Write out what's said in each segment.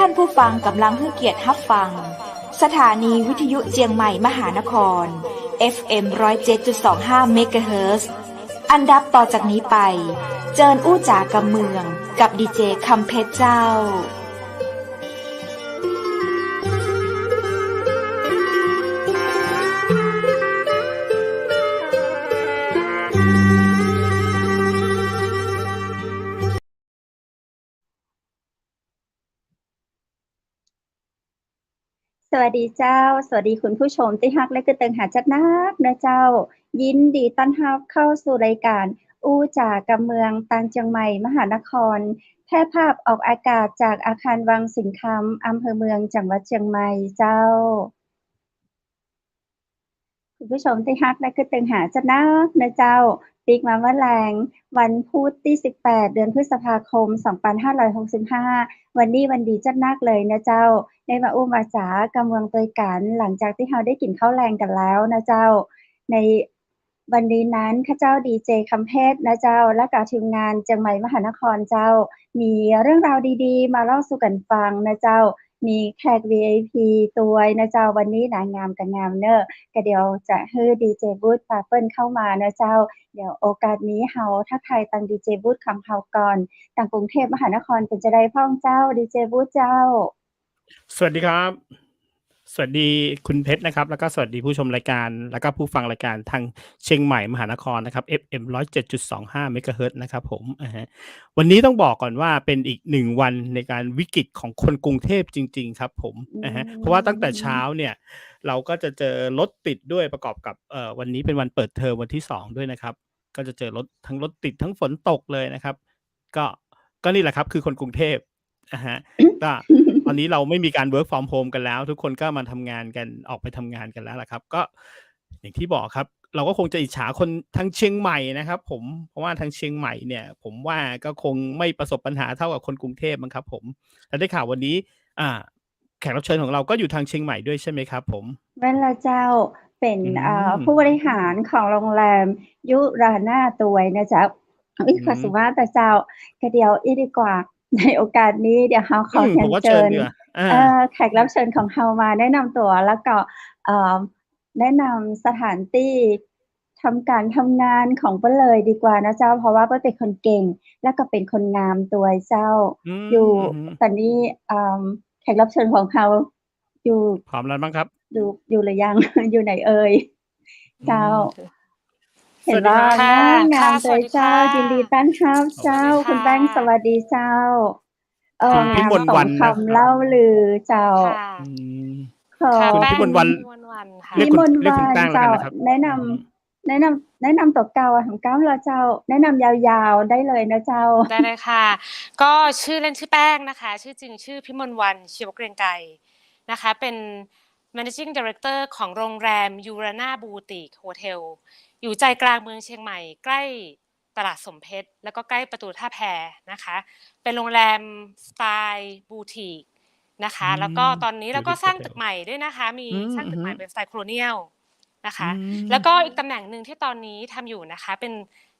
านผู้ฟังกำลังให้เกียรติรับฟังสถานีวิทยุเจียงใหม่มหานคร FM 107.25 เมกะเฮิรตซ์อันดับต่อจากนี้ไปเจิญอู้จ๋ากับเมืองกับดีเจคำเพชรเจ้าสวัสดีเจ้าสวัสดีคุณผู้ชมที่ฮักและกระเติงหาจัดนักนะเจ้ายินดีต้อนรับเข้าสู่รายการอู้จ๋ากับเมืองตังเจียงใหม่มหานครแพร่ภาพออกอากาศจากอาคารวังสิงคำอำเภอเมืองจังหวัดเชียงใหม่เจ้าคุณผู้ชมที่ฮักและกระเติงหาจัดนักนะเจ้าปีกมาว่าแรงวันพุธที่18เดือนพฤษภาคม2565วันนี้วันดีจัดนักเลยนะเจ้าได้มาอู้มาจ๋ากับเมืองตัวกันหลังจากที่เราได้กินข้าวแรงกันแล้วนะเจ้าในวันนี้นั้นข้าเจ้าดีเจคำเพชรนะเจ้าและกับทีมงานเชียงใหม่มหานครเจ้ามีเรื่องราวดีๆมาเล่าสู่กันฟังนะเจ้ามีแขก VIP ตัวนะเจ้าวันนี้นะงามกับงามเนอะก็เดี๋ยวจะให้ดีเจบูธปาเปิ้ลเข้ามานะเจ้าเดี๋ยวโอกาสนี้เฮาทักทายตังดีเจบูธคำเฮาก่อนตังกรุงเทพมหานครเป็นจะได้พ้องเจ้าดีเจบูธเจ้าสวัสดีครับสวัสดีคุณเพชรนะครับแล้วก็สวัสดีผู้ชมรายการแล้วก็ผู้ฟังรายการทางเชียงใหม่มหานครนะครับ FM 107.25 เมกะเฮิรตซ์นะครับผมวันนี้ต้องบอกก่อนว่าเป็นอีก1วันในการวิกฤตของคนกรุงเทพจริงๆครับผมเพราะว่าตั้งแต่เช้าเนี่ยเราก็จะเจอรถติดด้วยประกอบกับวันนี้เป็นวันเปิดเทอมวันที่2ด้วยนะครับก็จะเจอรถติดทั้งฝนตกเลยนะครับก็นี่แหละครับคือคนกรุงเทพก็ตอนนี้เราไม่มีการ work from home กันแล้วทุกคนก็มาทำงานกันออกไปทำงานกันแล้วล่ะครับก็อย่างที่บอกครับเราก็คงจะอิจฉาคนทางเชียงใหม่นะครับผมเพราะว่าทางเชียงใหม่เนี่ยผมว่าก็คงไม่ประสบปัญหาเท่ากับคนกรุงเทพมั้งครับผมแต่ได้ข่าววันนี้แขกรับเชิญของเราก็อยู่ทางเชียงใหม่ด้วยใช่ไหมครับผมเวลาเจ้าเป็นผู้บริหารของโรงแรมยุรานาตวยนะเจ้าขอสุภาพแต่เจ้าก็เดี๋ยวดีกว่าในโอกาสนี้เดี๋ยวเฮาขอเชิญแขกรับเชิญของเฮามาแนะนำตัวแล้วก็แนะนำสถานที่ทำการทำงานของเปิ้ลเลยดีกว่านะเจ้าเพราะว่าเปิ้ลเป็นคนเก่งแล้วก็เป็นคนงามตัวเจ้าอยู่ตอนนี้แขกรับเชิญของเฮาอยู่พร้อมแล้วมั้งครับอยู่หรือยังอยู่ไหนเอ่ยเจ้าเห็นว่างามตัวเจ้ายินดีต้อนรับเจ้าคุณแป้งสวัสดีเจ้างามสมคำเล่าลือเจ้าคุณพิมลวันเรียกคุณแป้งแล้วกันนะครับแนะนำตัวเก่าของก้าวเราเจ้าแนะนำยาวๆได้เลยนะเจ้าได้เลยค่ะก็ชื่อเล่นชื่อแป้งนะคะชื่อจริงชื่อพิมลวรรณชีวเกรียงไกรนะคะเป็น Managing Director ของโรงแรมยูรานาบูติกโฮเทลอยู่ใจกลางเมืองเชียงใหม่ใกล้ตลาดสมเพชรแล้วก็ใกล้ประตูท่าแพนะคะเป็นโรงแรมสไตล์บูติกนะคะแล้วก็ตอนนี้เราก็สร้างตึกใหม่ด้วยนะคะมีสร้างตึกใหม่เป็นสไตล์โคโลเนียลนะคะแล้วก็อีกตำแหน่งหนึ่งที่ตอนนี้ทำอยู่นะคะเป็น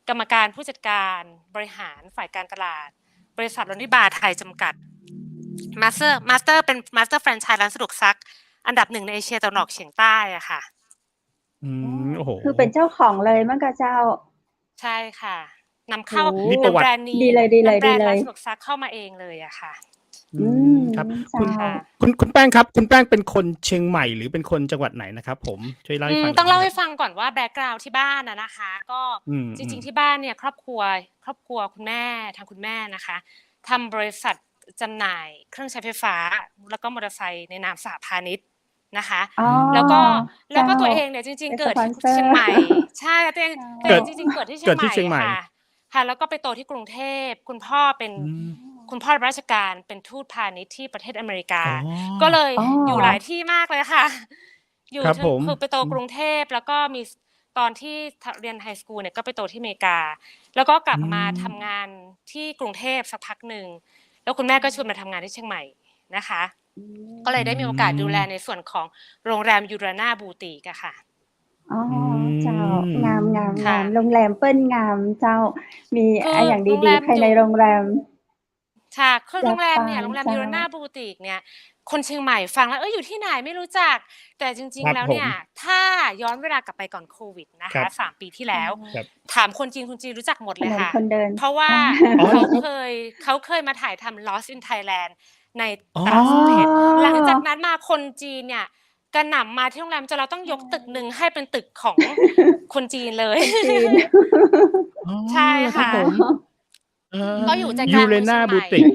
กรรมการผู้จัดการบริหารฝ่ายการตลาดบริษัทลอนดี้บาร์ไทยจำกัดมาสเตอร์เป็นมาสเตอร์แฟรนไชส์ร้านสะดวกซักอันดับ1ในเอเชียตะวันออกเฉียงใต้อะค่ะโอ้โหคือเป็นเจ้าของเลยมั้งคะเจ้าใช่ค่ะนำเข้าแบรนด์นี้ดีเลยแบรนด์ร้านสะดวกซักเข้ามาเองเลยอะค่ะครับคุณแป้งครับคุณแป้งเป็นคนเชียงใหม่หรือเป็นคนจังหวัดไหนนะครับผมช่วยเล่าให้ฟังต้องเล่าให้ฟังก่อนว่าแบ็คกราวด์ที่บ้านนะคะก็จริงๆที่บ้านเนี่ยครอบครัวคุณแม่ทางคุณแม่นะคะทำบริษัทจำหน่ายเครื่องใช้ไฟฟ้าแล้วก็มอเตอร์ไซค์ในนามสหพาณิชย์นะคะแล้วก็ตัวเองเนี่ยจริงๆเกิดที่เชียงใหม่ใช่ตัวเองจริงๆเกิดที่เชียงใหม่ค่ะแล้วก็ไปโตที่กรุงเทพคุณพ่อราชการเป็นทูตพาณิชย์ที่ประเทศอเมริกาก็เลยอยู่หลายที่มากเลยค่ะอยู่คือไปโตกรุงเทพแล้วก็มีตอนที่เรียนไฮสคูลเนี่ยก็ไปโตที่อเมริกาแล้วก็กลับมาทำงานที่กรุงเทพสักพักหนึ่งแล้วคุณแม่ก็ชวนมาทำงานที่เชียงใหม่นะคะก็เลยได้มีโอกาสดูแลในส่วนของโรงแรมยูรานาบูติกอะค่ะอ๋อเจ้างามโรงแรมเปิ้ลงามเจ้ามีอย่างดีๆภายในโรงแรม ค่ะคือโรงแรม จะ เนี่ยโรงแรม ฟัง Urana Boutique เนี่ยคนเชียงใหม่ฟังแล้วอยู่ที่ไหนไม่รู้จัก แต่จริง ครั ๆ บ แล้ว ผ เนี่ ม ยถ้าย้อนเวลากลับไปก่อนโควิดนะ ครั คะ บ 3 ปีที่แล้ว ครับ ถามคนจีนรู้จักหมด ถ เลย นน ค่ะ คนเดิน เพราะว่า อ๋อ เหร เขา อครับ เคยมาถ่ายทำ Lost in Thailand ใน อ๋อ ตลาดสมเพชร หลังจากนั้นมาคนจีนเนี่ยกระหน่ำมาที่โรงแรมจนเราต้องยกตึกหนึ่งให้เป็นตึกของคนจีนเลย คนจีน อ๋อ ใช่ เหรอครั ค่ะ บผม เออ ก็อยู่ใจกลางเมืองเชี Urana ยงใหม่ Boutique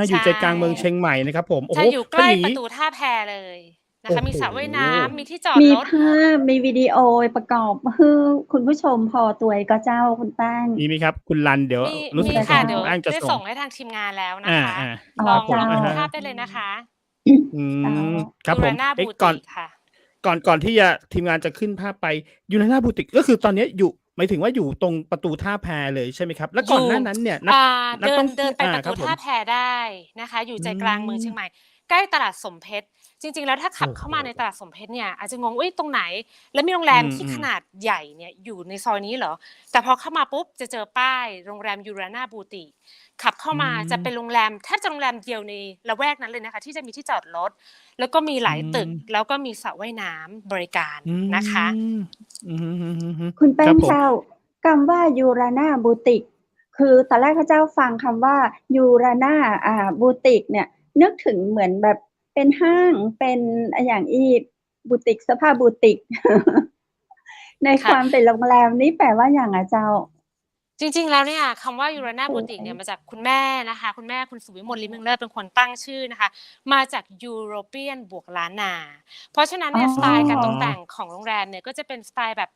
อยู่ ใช่ ใจกลางเมืองเชียงใหม่นะครับผม โอ้ ใช่ โฮ อยู่ใก ถ้า ล้ อย่าง ป งี้ ระตูท่าแพเลยนะ โอ้ คะ มี โฮ สระว่ายน้ำ มีที่จอด มี รถ ภาพ มีวิดีโอประกอบให้คุณผู้ชมพอตัวก็เจ้าคุณแป้ง มีไหมครับ คุณรัน เดี๋ยว มี รู้สึก มี ว่า ค่ะ ทาง เดี๋ยว คุณแป้งจะ ได้ ส่ ส่ ง งให้ทางทีมงานแล้วนะ อา คะ อ๋อ ลอง เจ้า ดู อะฮะ ภาพได้เลยนะคะ อื เจ้า ม ครับผม Urana เอ๊ะ ก่อน Boutique ค่ะ ก่อนที่จะทีมงานจะขึ้นภาพไป Urana Boutique ก็คือตอนนี้อยู่ หมายถึงว่าอยู่ตรงประตูท่าแพเลยใช่ไหมครับ แล้ว อ ก่อน ยู่ หน้านั้นเนี่ย นัก นัก เดิ ท่ น อง เดินไปประ ค ตู รับผ ท่าม แพได้นะคะ อยู่ อื ใจกลางเมืองเชียง ม ใหม่ ใกล้ตลาดสมเพชร จริง ๆ แล้วถ้าขับ โอ้ เข้า โฮ มาในตลาดสมเพชรเนี่ยอาจจะงง อุ๊ย ตรงไหน แล้วมีโรงแรมที่ อื ข ม นาดใหญ่เนี่ยอยู่ในซอยนี้เหรอ? แต่พอเข้ามาปุ๊บจะเจอป้ายโรงแรม Urana Boutique ขับเข้า อื มาจะเป็ ม นโรงแรม แทบจะโรงแรมเดียวในละแวกนั้นเลยนะคะ ที่จะมีที่จอดรถ แล้วก็มีห อื ลายตึก ม แล้วก็มีสระว่ายน้ำบริการ อื นะคะ ม อือฮึ คุณแป้ ครั ง บผม เจ้า คำว่า Urana Boutique คือตอนแรกข้าเจ้าฟังคำว่า Urana Boutique เนี่ย นึกถึงเหมือนแบบเป็นห้าง เป็นอะหยังอีก บูติก เสื้อผ้าบูติก ในค ค่ะ วามเป็นโรงแรมนี่แปลว่าหยังอะเจ้า? จริง ๆ แล้วเนี่ยคำว่า Urana สว Boutique เนี่ย ย มาจากคุณแม่นะคะ คุณแม่คุณสุวิมล ลิ้มเมืองเลิศ เป็นคนตั้งชื่อนะคะ มาจาก European บวกล้านนา เพราะฉะนั้น อ๋ เนี่ย สไตล์การต อ๋ กแต่ อ งของโรงแรมเนี่ยก็จะเป็นสไตล์แบบ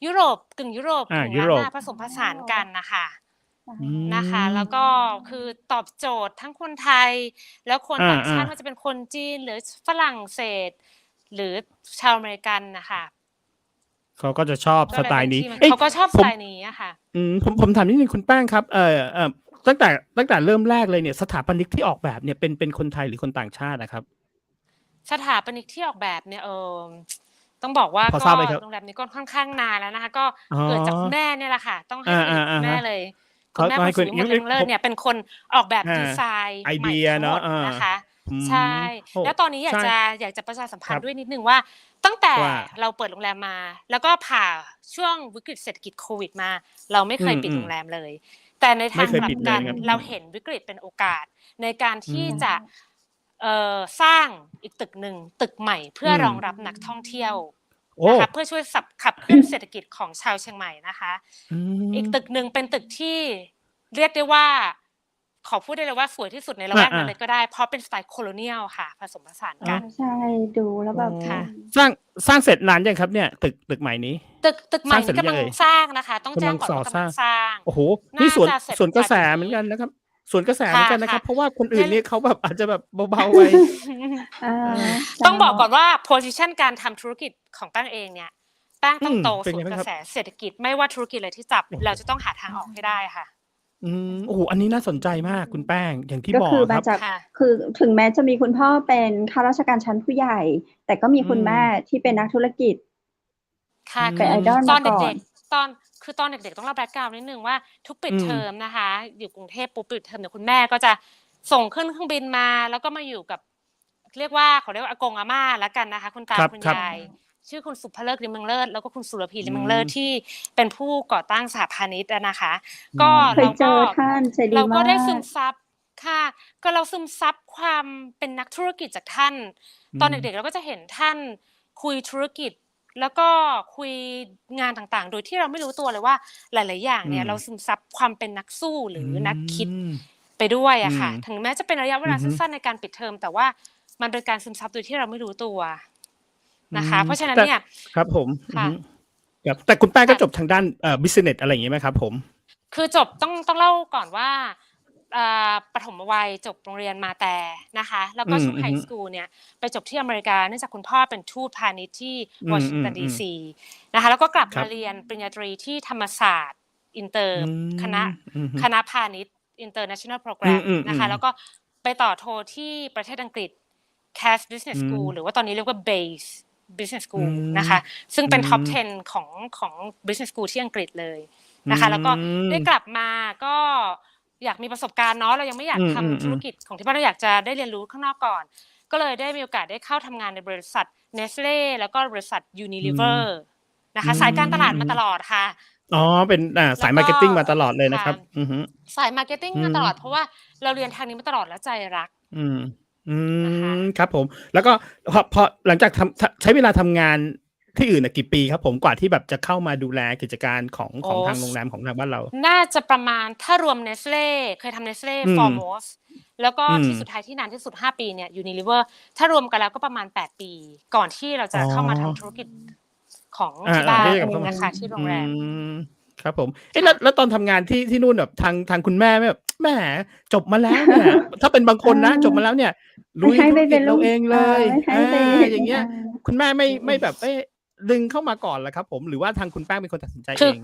ยุโรป กึ่งยุโรป อา กึ่ง ยุ ล้าน โร นา ป ผสมผสานกันน่ะค่ะ อ๋อ อื นะคะ แล้ว ม ก็คือตอบโจทย์ทั้งคนไทย แล้วคน อา ต่างชาติ ๆ ไม่ว่าจะเป็นคนจีน หรือ ฝรั่งเศส หรือชาวอเมริกันน่ะค่ะ เขาก็จะชอบ ก็ ส เลย ไต เป็น ล์นี้ ที่มา เอ๊ะ เขาก็ชอบส ผ ไต ม ล์นี้อะค่ะ ผมถามนิดหนึ่งคุณแป้งครับ ตั้งแต่เริ่มแรกเลยเนี่ย สถาปนิกที่ออกแบบเนี่ยเป็นคนไทยหรือคนต่างชาติอะครับ? สถาปนิกที่ออกแบบเนี่ย ต้องบอกว่า พอ ก็ ทราบไหมครับ? โรงแรมนี้ก็ค่อนข้างนานแล้วนะคะ ก็ อ๋อ เกิดจากคุณแม่เนี่ยแหละค่ะ ต้องให้ อา เครดิตคุณแม่ ๆ ๆ เลย ๆ คุณแม่ ต้อง คุ ให้ ณ เค สุ รดิ วิมล ลิ้มเมืองเลิศเนี่ยเป็นคนออกแบบดีไซน์ ไอ ให เด ม่ ีย ทั้ง เน หม าะ ด อา นะคะ อืม ใช่ โอ้ แล้วตอนนี้อยา ใช่ อยากจะประชาสัมพั คน รั ธ์ บ ด้วยนิดหนึ่งว่า ตั้งแต่ ว่า เราเปิดโรงแรมมา แล้วก็ผ่าช่วงวิกฤตเศรษฐกิจโควิดมา เราไม่ อื เคยปิดโร ม ง ๆ แรมเลย แต่ใน ไมท่าง กลั เคยปิ บ ดเล กั ย น ครับ เราเห็นวิกฤตเป็นโอกาสในการ อื ที่ ม จะ สร้างอีกตึกหนึ่ง ตึกใหม่เพื่ อื อ ม รองรับนักท่องเที่ยว โอ้ นะคะ เพื่อช่วยขับเคลื่อนเศรษฐกิจของชาวเชียงใหม่นะคะ อื อีก ม ตึกหนึ่งเป็นตึกที่เรียกได้ว่า ขอพูดได้เลยว่าสวยที่สุดในละแวกนั้น อา ๆ เลยก็ได้ เพราะเป็นสไตล์ Colonial ค่ะ ผสมผสาน อ๋อ กัน ใช่ ดูแล้วแบบ ค่ะ สร้างเสร็จนานยังครับเนี่ย ตึกใหม่นี้? ตึกให สร้ม่ างเสร็ นี้ กำลัง จหรือยังเอ่ย? สร้างนะคะ ต้อง กำ แจ้ ลั ง ง ก่อน ก่อ ว่ากำ ส ลั ร้าง งสร้าง โอ้โฮ น นี่ ่าจะเสร็จ สวนก ป ระ ลาย แส ปี เหมื นี้ อนกันนะครับ สวนกระแสเห ค มือนกันนะค่ ะ รับ เพราะว่าคน ๆ อื่น ใน นี่เขาแบบอาจจะแบบเบา ๆ ไป อา เออ เจ้า ต้องบอกก่อนว่า โพซิชัน การทำธุรกิจของแป้งเองเนี่ย แป้ง อื ต้อง ม โต เป็น ส ไง วน บ้าง กระ ครับ? แสเศรษฐกิจ ไม่ว่าธุรกิจอะไรที่จับ โอ้โฮ เราจะต้องหาทางออกให้ได้ค่ะ โอ้โฮ อันนี้น่าสนใจมากคุณแป้ง อย่างที่ ก็ บอ คื ก อ ค มา รับ จาก ค่ะ คือถึงแม้จะมีคุณพ่อเป็นข้าราชการชั้นผู้ใหญ่ แต่ก็มีอืคุณแม่ ม ที่เป็นนักธุรกิจ ค่ะ อื ค เป็น ือ ไอดอล ต ม อ าน ก่อ เด็ น ก ๆ ตอนเด็ก ๆ ต้องเล่า แบ็กกราวนด์ นิดหนึ่งว่า ทุกปิ อดืเทอม มนะคะ อยู่กรุงเทพปุ๊บ ปิดเทอมเนี่ยคุณแม่ก็จะส่งขึ้นเครื่องบินมา แล้วก็มาอยู่กับ ขอเรียกว่าอากงอาม่าแล้วกันนะคะ คุณตา ครับ คุณ ครับ ยาย ชื่อคุณสุภเลิก ลิ้มเมืองเลิศ แล้วก็คุณสุรพี อืลิ้มเมืองเลิศ ม ที่เป็นผู้ก่อตั้งสหพาณิชย์อะนะคะ อื ก็ เคย เรา เจ ก็ อท่าน ใจดี เรา ม ก็ าได้ซึมก ซับ ค่ะ ก็เราซึมซับความเป็นนักธุรกิจจากท่าน อืตอนเด็ก ม ๆ เราก็จะเห็นท่านคุยธุรกิจ แล้วก็คุยงานต่าง ๆ โดยที่เราไม่รู้ตัวเลยว่า หลาย ๆ อย่างอืเนี่ยเรา ม ซึมซับความเป็นนักสู้หอืรือนักคิดม ไปด้วย อื อะค่ะ ม ถึงแม้จะเป็นระยะเวลา อือฮึ สั้น ๆ ในการปิดเทอม แต่ว่ามันเป็นการซึมซับโดยที่เราไม่รู้ตัว อืนะคะ ม เพราะฉะนั้แต่ นเนี่ย ครับผม อืคอ่ะ ฮึ ครับ แต่คุณแป้ง ค ก็่ะ จบทางด้าน บิซิเนส อะไรอย่างงี้ไหมครับผม? คือจบ ต้องเล่าก่อนว่า ปฐมวัยจบโรงเรียนมาแต่นะคะ แล้วอืก็ช่วง อ ไฮ ๆ ฮึ สกูล เนี่ยไปจบที่อเมริกา เนื่องจากคุณพ่อเป็นทูตพาณิชย์ที่ อื วอชิงตัน ดี อ ๆ ๆ ซี นะคะ แล้วก็กลับครมาับ เรียนปริญญาตรีที่ธรรมศาสตร์อินเตอรอื์ คณะ ม อือฮึ คณะพาณิชย์ International อื Program นะอ คะ แล้ๆ วๆ ก็ไปต่อโทที่ประเทศอังกฤษ Cass อื Business School ม หรือว่าตอนนี้เรียกว่า BASE Business อื School ม นะคะ ซึ่งอืเป็น Top ม 10 ของ Business School ที่อังกฤษเลย อืนะคะ แล้วก็ได้ม กลับมาก็ อยากมีประสบการณ์เนาะเรายังไม่อยากทำธุรกิจของที่บ้านเราอยากจะได้เรียนรู้ข้างนอกก่อนก็เลยได้มีโอกาสได้เข้าทำงานในบริษัท Nestle แล้วก็บริษัท Unilever นะคะสายการตลาดมาตลอดค่ะอ๋อเป็นสายมาร์เก็ตติ้งมาตลอดเลยนะครับสายมาร์เก็ตติ้งมาตลอดเพราะว่าเราเรียนทางนี้มาตลอดแล้วใจรักครับผมแล้วก็พอหลังจากใช้เวลาทำงานที่อื่นกี่ปีครับผมกว่าที่แบบจะเข้ามาดูแลกิจการของทางโรงแรมของทางบ้านเราน่าจะประมาณถ้ารวม Nestle เคยทำ Nestle Foremost แล้วก็ที่สุดท้ายที่นานที่สุด5ปีเนี่ย Unilever ถ้ารวมกันแล้วก็ประมาณ8ปีก่อนที่เราจะเข้ามาทำธุรกิจของที่บ้านนะคะที่โรงแรมครับผมแล้วตอนทำงานที่นู่นแบบทางคุณแม่แบบแหมจบมาแล้วเนี่ยถ้าเป็นบางคนนะจบมาแล้วเนี่ยลุยธุรกิจเราเองเลยอย่างเงี้ยคุณแม่ไม่แบบดึงเข้ามาก่อนเหรอครับผมหรือว่าทางคุณแป้งเป็นคนตัดสินใจเอง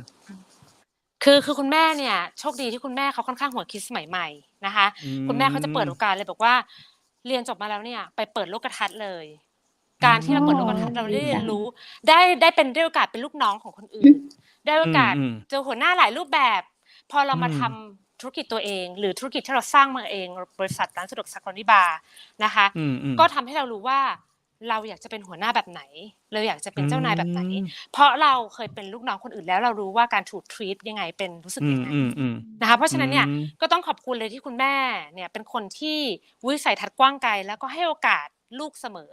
คือคุณแม่เนี่ยโชคดีที่คุณแม่เขาค่อนข้างหัวคิดสมัยใหม่นะคะคุณแม่เขาจะเปิดโอกาสเลยบอกว่าเรียนจบมาแล้วเนี่ยไปเปิดโลกทัศน์เลยการที่เราเปิดโลกทัศน์เราได้เรียนรู้ได้โอกาสเป็นลูกน้องของคนอื่นได้โอกาสเจอหัวหน้าหลายรูปแบบพอเรามาทำธุรกิจตัวเองหรือธุรกิจที่เราสร้างมาเองบริษัทร้านสะดวกซักนิบานะคะก็ทำให้เรารู้ว่าเราอยากจะเป็นหัวหน้าแบบไหนเราอยากจะเป็นเจ้านายแบบไหนเพราะเราเคยเป็นลูกน้องคนอื่นแล้วเรารู้ว่าการถูก treat ยังไงเป็นรู้สึกยังไงนะคะเพราะฉะนั้นเนี่ยก็ต้องขอบคุณเลยที่คุณแม่เนี่ยเป็นคนที่วิสัยทัศน์กว้างไกลแล้วก็ให้โอกาสลูกเสมอ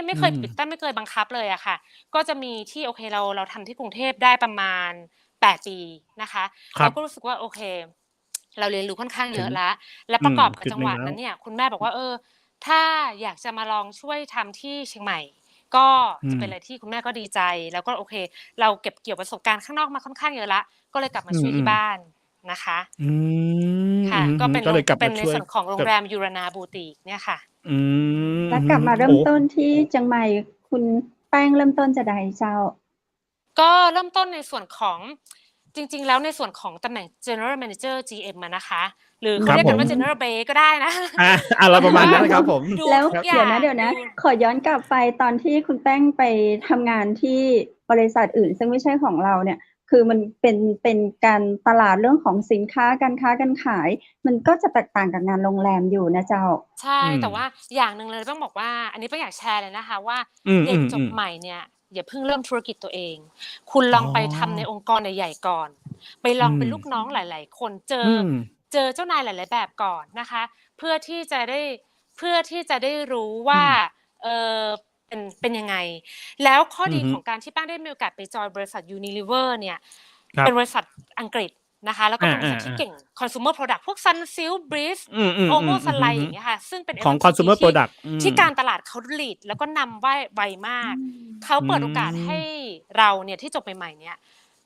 ไม่เคยปิดกั้นไม่เคยบังคับเลยอะค่ะก็จะมีที่โอเคเราทำที่กรุงเทพได้ประมาณ8ปีนะคะเราก็รู้สึกว่าโอเคเราเรียนรู้ค่อนข้างเยอะแล้วและประกอบกับจังหวะนั้นเนี่ยคุณแม่บอกว่าถ้าอยากจะมาลองช่วยทำที่เชียงใหม่ก็จะเป็นอะไรที่คุณแม่ก็ดีใจแล้วก็โอเคเราเก็บเกี่ยวประสบการณ์ข้างนอกมาค่อนข้างเยอะละก็เลยกลับมาช่วยที่บ้านนะคะค่ะก็เป็นในส่วนของโรงแรมยูรานาบูติกเนี่ยค่ะแล้วกลับมาเริ่มต้นที่เชียงใหม่คุณแป้งเริ่มต้นจะได้เจ้าก็เริ่มต้นในส่วนของจริงๆแล้วในส่วนของตำแหน่ง General Manager GM นะคะหรือเขาเรียกกันว่า General Bay ก็ได้นะอะไรประมาณนั้นครับผมแล้วเดี๋ยวนะขอย้อนกลับไปตอนที่คุณแป้งไปทำงานที่บริษัทอื่นซึ่งไม่ใช่ของเราเนี่ยคือมันเป็นการตลาดเรื่องของสินค้าการค้าการขายมันก็จะแตกต่างกับงานโรงแรมอยู่นะเจ้าใช่แต่ว่าอย่างนึงเลยต้องบอกว่าอันนี้ป้าอยากแชร์เลยนะคะว่าเด็กจบใหม่เนี่ยอย่าเพิ่งเริ่มธุรกิจตัวเองคุณลองไปทำในองค์กรใหญ่ๆก่อนไปลองเป็นลูกน้องหลายๆคนเจอเจ้านายหลายๆแบบก่อนนะคะเพื่อที่จะได้รู้ว่าเป็นยังไงแล้วข้อดีของการที่ป้าได้มีโอกาสไปจอยบริษัท Unilever เนี่ยเป็นบริษัทอังกฤษนะคะแล้วก็เป็นบริษัทที่เก่ง consumer product พวก Sunsilk Breeze Omo Sunlight อย่างเงี้ยค่ะซึ่งเป็น ของ consumer product ที่การตลาดเขาลีดแล้วก็นำไวมากเขาเปิดโอกาสให้เราเนี่ยที่จบใหม่ๆเนี่ย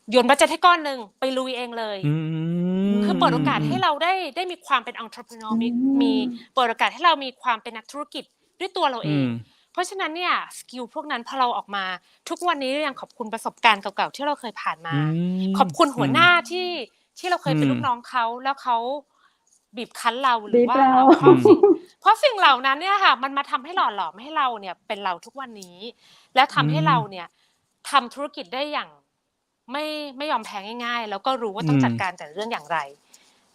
โยนบัดเจ็ตให้ก้อนนึงไปลุยเองเลยคือเปิดโอกาสให้เราได้มีความเป็น entrepreneur มีเปิดโอกาสให้เรามีความเป็นนักธุรกิจด้วยตัวเราเองเพราะฉะนั้นเนี่ยสกิลพวกนั้นพอเราออกมาทุกวันนี้ยังขอบคุณประสบการณ์เก่าๆที่เราเคยผ่านมาขอบคุณหัวหน้าที่เราเคยเป็นลูกน้องเขาแล้วเขาบีบคั้นเราหรือว่าเพราะสิ่งเหล่านั้นเนี่ยค่ะมันมาทำให้หล่อหลอมให้เราเนี่ยเป็นเราทุกวันนี้และทำให้เราเนี่ยทำธุรกิจได้อย่างไม่ยอมแพ้ง่ายๆแล้วก็รู้ว่าต้องจัดการแต่เรื่องอย่างไร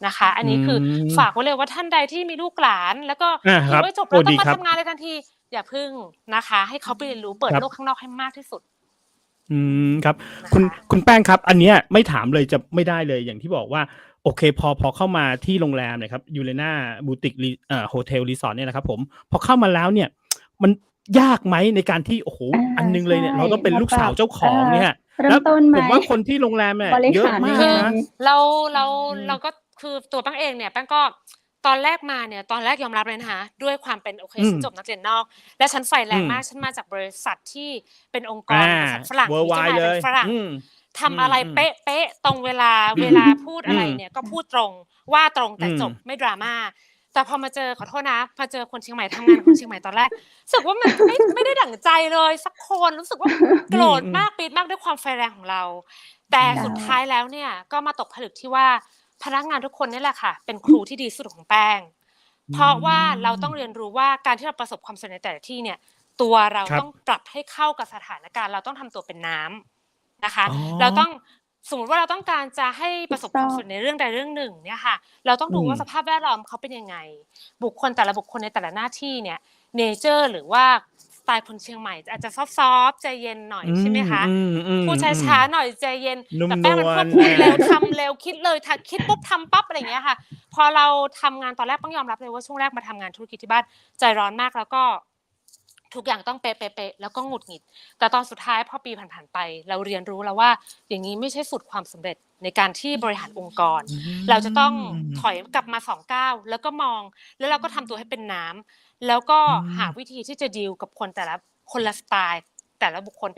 นะคะอันนี้คือฝากไว้เลยว่าท่านใดที่มีลูกหลานแล้วก็คิดว่าจบแล้วต้องมาทำงานเลยทันทีอย่าพึ่งนะคะให้เขาไปเรียนรู้เปิดโลกข้างนอกให้มากที่สุดครับคุณแป้งครับอันเนี้ยไม่ถามเลยจะไม่ได้เลยอย่างที่บอกว่าโอเคพอเข้ามาที่โรงแรมเนี่ยครับยูเรนาบูติกโฮเทลรีสอร์ทเนี่ยนะครับผมพอเข้ามาแล้วเนี่ยมันยากไหมในการที่โอ้โหอันนึงเลยเนี่ยเราต้องเป็นลูกสาวเจ้าของเนี่ยแล้วผมว่าคนที่โรงแรมเนี่ยเยอะมากนะเราก็คือตัวแป้งเองเนี่ยแป้งก็ตอนแรกมาเนี่ยตอนแรกยอมรับเลยนะคะด้วยความเป็นโอเคฉันจบนักเรียนนอกและฉันไฟแรงมากฉันมาจากบริษัทที่เป็นองค์กรบริษัทฝรั่งที่มาเป็นฝรั่งทำอะไรเป๊ะตรงเวลาพูดอะไรเนี่ยก็พูดตรงว่าตรงแต่จบไม่ดราม่าแต่พอมาเจอขอโทษนะพอเจอคนเชียงใหม่ทำงานคนเชียงใหม่ตอนแรกรู้สึกว่ามันไม่ได้ดั่งใจเลยสักคนรู้สึกว่าโกรธมากปี๊ดมากด้วยความไฟแรงของเราแต่สุดท้ายแล้วเนี่ยก็มาตกผลึกที่ว่าพนักงานทุกคนนี่แหละค่ะเป็นครูที่ดีสุดของแป้งเพราะว่าเราต้องเรียนรู้ว่าการที่เราประสบความสำเร็จแต่ละที่เนี่ยตัวเราต้องปรับให้เข้ากับสถานการณ์เราต้องทำตัวเป็นน้ำนะคะเราต้อง สมมติว่าเราต้องการจะให้ประสบความสำเร็จในเรื่องใดเรื่องหนึ่งเนี่ยค่ะเราต้องดูว่าสภาพแวดล้อมเขาเป็นยังไงบุคคลแต่ละบุคคลในแต่ละหน้าที่เนี่ยเนเจอร์หรือว่าสไตล์คนเชียงใหม่อาจจะซอฟต์ใจเย็นหน่อยใช่ไหมคะพูดช้าๆหน่อยใจเย็นแต่แป้งมันพูดเร็วทำเร็วคิดเลยคิดปุ๊บทำปั๊บอะไรอย่างเงี้ยค่ะพอเราทำงานตอนแรกต้องยอมรับเลยว่าช่วงแรกมาทำงานธุรกิจที่บ้านใจร้อนมากแล้วก็ทุกอย่างต้องเป๊ะๆแล้วก็หงุดหงิดแต่ตอนสุดท้ายพอปีผ่านๆไปเราเรียนรู้แล้วว่าอย่างนี้ไม่ใช่สูตรความสำเร็จในการที่บริหารองค์กรเราจะต้องถอยกลับมา2 ก้าวแล้วก็มองแล้วเราก็ทำตัวให้เป็นน้ำแล้วก็หาวิธีที่จะดีลกับคนแต่ละคนละสไตล์แต่ละบุคคล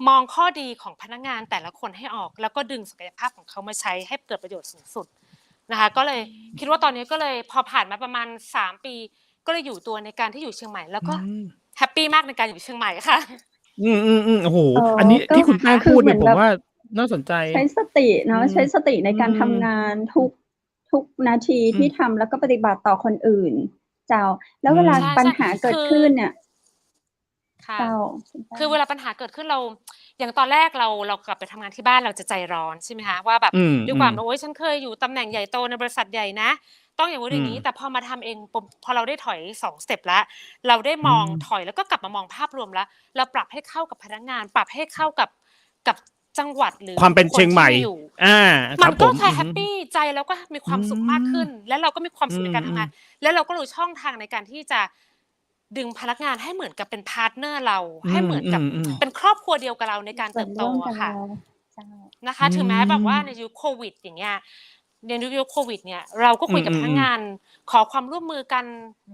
มองข้อดีของพนักงานแต่ละคนให้ออกแล้วก็ดึงศักยภาพของเขามาใช้ให้เกิดประโยชน์สูงสุดนะคะก็เลยคิดว่าตอนนี้ก็เลยพอผ่านมาประมาณ3 ปีก็เลยอยู่ตัวในการที่อยู่เชียงใหม่แล้วก็แฮปปี้มากในการอยู่เชียงใหม่ค่ะโอ้โหอันนี้ที่คุณแป้งพูดเนี่ยผมว่าน่าสนใจใช้สติเนาะใช้สติในการทำงานทุกนาทีที่ทำแล้วก็ปฏิบัติต่อคนอื่นเจ้าแล้วเวลาปัญหาเกิดขึ้นเนี่ยเจ้าคือเวลาปัญหาเกิดขึ้นเราอย่างตอนแรกเรากลับไปทำงานที่บ้านเราจะใจร้อนใช่ไหมคะว่าแบบด้วยความโอ๊ยฉันเคยอยู่ตำแหน่งใหญ่โตในบริษัทใหญ่นะต้องอย่างนี้แต่พอมาทำเองพอเราได้ถอย2 สเต็ปแล้วเราได้มองถอยแล้วก็กลับมามองภาพรวมแล้วเราปรับให้เข้ากับพนักงานปรับให้เข้ากับจังหวัดหรือความเป็นเชียงใหม่มันก็แฮปปี้ใจแล้วก็มีความสุขมากขึ้นและเราก็มีความสุขในการทำงานแล้วเราก็รู้ช่องทางในการที่จะดึงพนักงานให้เหมือนกับเป็นพาร์ทเนอร์เราให้เหมือนกับเป็นครอบครัวเดียวกับเราในการเติบโตค่ะนะคะถึงแม้แบบว่าในยุคโควิดอย่างเงี้ยในยุคโควิดเนี่ยเราก็คุยกับพนักงานขอความร่วมมือกัน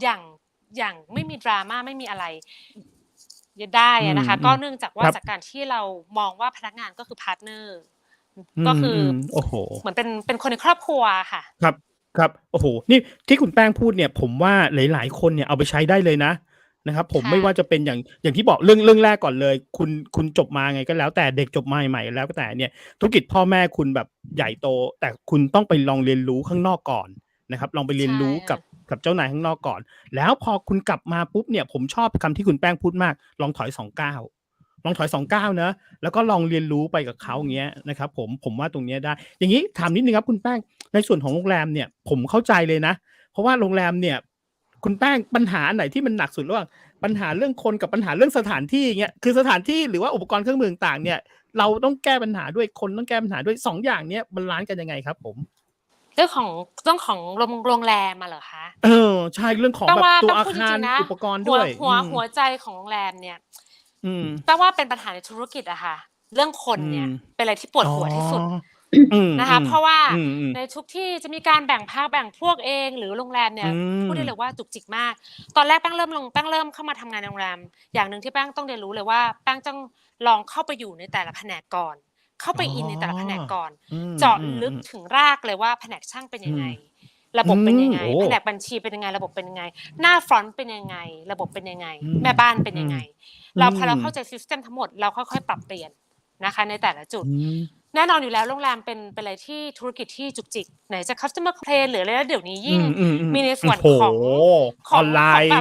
อย่างไม่มีดราม่าไม่มีอะไรได้นะคะก็เนื่องจากว่าจากการที่เรามองว่าพนักงานก็คือพาร์ทเนอร์ก็คือโอ้โหเหมือนเป็นคนในครอบครัวค่ะครับโอ้โหนี่ที่คุณแป้งพูดเนี่ยผมว่าหลายๆคนเนี่ยเอาไปใช้ได้เลยนะครับผมไม่ว่าจะเป็นอย่างที่บอกเรื่องแรกก่อนเลยคุณจบมาไงก็แล้วแต่เด็กจบมาใหม่แล้วก็แต่เนี่ยธุรกิจพ่อแม่คุณแบบใหญ่โตแต่คุณต้องไปลองเรียนรู้ข้างนอกก่อนนะครับลองไปเรียนรู้กับเจ้านายข้างนอกก่อนแล้วพอคุณกลับมาปุ๊บเนี่ยผมชอบคำที่คุณแป้งพูดมากลองถอย2 ก้าวลองถอย2 ก้าวนะแล้วก็ลองเรียนรู้ไปกับเขาอย่างเงี้ยนะครับผมว่าตรงนี้ได้อย่างนี้ถามนิดนึงครับคุณแป้งในส่วนของโรงแรมเนี่ยผมเข้าใจเลยนะเพราะว่าโรงแรมเนี่ยคุณแป้งปัญหาไหนที่มันหนักสุดระหว่างปัญหาเรื่องคนกับปัญหาเรื่องสถานที่อย่างเงี้ยคือสถานที่หรือว่าอุปกรณ์เครื่องมือต่างเนี่ยเราต้องแก้ปัญหาด้วยคนต้องแก้ปัญหาด้วย2 อย่างเนี้ยบาลานซ์กันยังไงครับผมเรื่องของโรงแรมมาเหรอคะใช่เรื่องของแบบตัวอาคารอุปกรณ์ด้วยหัวใจของโรงแรมเนี่ยแปลว่าเป็นปัญหาในธุรกิจอะค่ะเรื่องคนเนี่ยเป็นอะไรที่ปวดหัวที่สุดนะคะเพราะว่าในทุกที่จะมีการแบ่งภาคแบ่งพวกเองหรือโรงแรมเนี่ยพูดได้เลยว่าจุกจิกมากตอนแรกแป้งเริ่มเข้ามาทำงานในโรงแรมอย่างนึงที่แป้งต้องเรียนรู้เลยว่าแป้งต้องลองเข้าไปอยู่ในแต่ละแผนกก่อนเข้าไปอินในแต่ละแผนกก่อนเจาะลึกถึงรากเลยว่าแผนกช่างเป็นยังไงระบบเป็นยังไงแผนกบัญชีเป็นยังไงระบบเป็นยังไงหน้าฟรอนต์เป็นยังไงระบบเป็นยังไงแม่บ้านเป็นยังไงพอเราเข้าใจซิสเต็มทั้งหมดเราค่อยๆปรับเปลี่ยนนะคะในแต่ละจุดแน่นอนอยู่แล้วโรงแรมเป็นอะไรที่ธุรกิจที่จุกจิกไหนจะ customer complain หรืออะไรแล้วเดี๋ยวนี้ยิ่งมีในส่วนของออนไลน์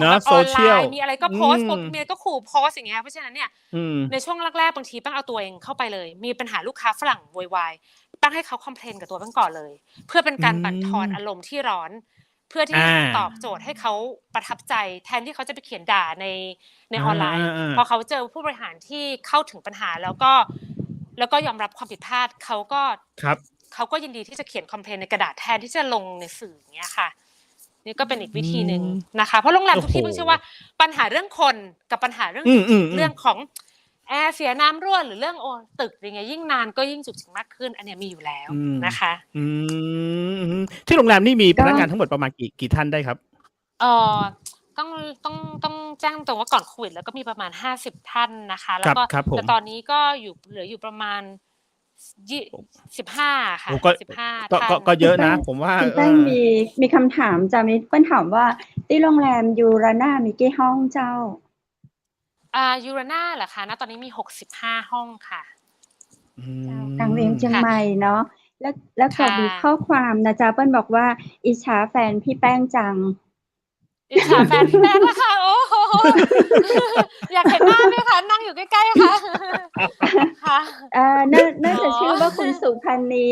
นะโซเชียลมีอะไรก็โพสต์มีอะไรก็ขู่โพสต์อย่างเงี้ยเพราะฉะนั้นเนี่ยในช่วงแรกๆบางทีแป้งเอาตัวเองเข้าไปเลยมีปัญหาลูกค้าฝรั่งโวยวายแป้งให้เขาคอมเพลนกับตัวแป้งก่อนเลยเพื่อเป็นการบั่นทอนอารมณ์ที่ร้อนเพื่อที่จะตอบโจทย์ให้เขาประทับใจแทนที่เขาจะไปเขียนด่าในออนไลน์พอเขาเจอผู้บริหารที่เข้าถึงปัญหาแล้วก็ยอมรับความผิดพลาดเขาก็ยินดีที่จะเขียนคอมเพลนในกระดาษแทนที่จะลงในสื่ออย่างเงี้ยค่ะนี่ก็เป็นอีกวิธีหนึ่งนะคะเพราะโรงแรมทุกที่เชื่อว่าปัญหาเรื่องคนกับปัญหาเรื่องของแอร์เสียน้ำรั่วหรือเรื่องตึกยังไงยิ่งนานก็ยิ่งจุกจิกมากขึ้นอันนี้มีอยู่แล้วนะคะที่โรงแรมนี่มีพนักงานทั้งหมดประมาณกี่ท่านได้ครับต้องแจ้งตรงว่าก่อนโควิดแล้วก็มีประมาณ50 ท่านนะคะแล้วก็แต่ตอนนี้ก็เหลืออยู่ประมาณ15ค่ะ15ก็เยอะนะผมว่าแป้งมีคำถามจะมีเปิ้ลถามว่าที่โรงแรมยูราน่ามีกี่ห้องเจ้ายูราน่าเหรอคะณตอนนี้มี65 ห้องค่ะกลางเวียงเชียงใหม่เนาะแล้วก็มีข้อความนะจ๊ะเปิ้ลบอกว่าอิจฉาแฟนพี่แป้งจังอิจฉาแฟนพี่แป้งละค่ะโอ้โห อยากเห็นหน้าไหมคะนั่งอยู่ใกล้ๆค่ะค่ะ น่าจะชื่อว่าคุณสุพันธ์นี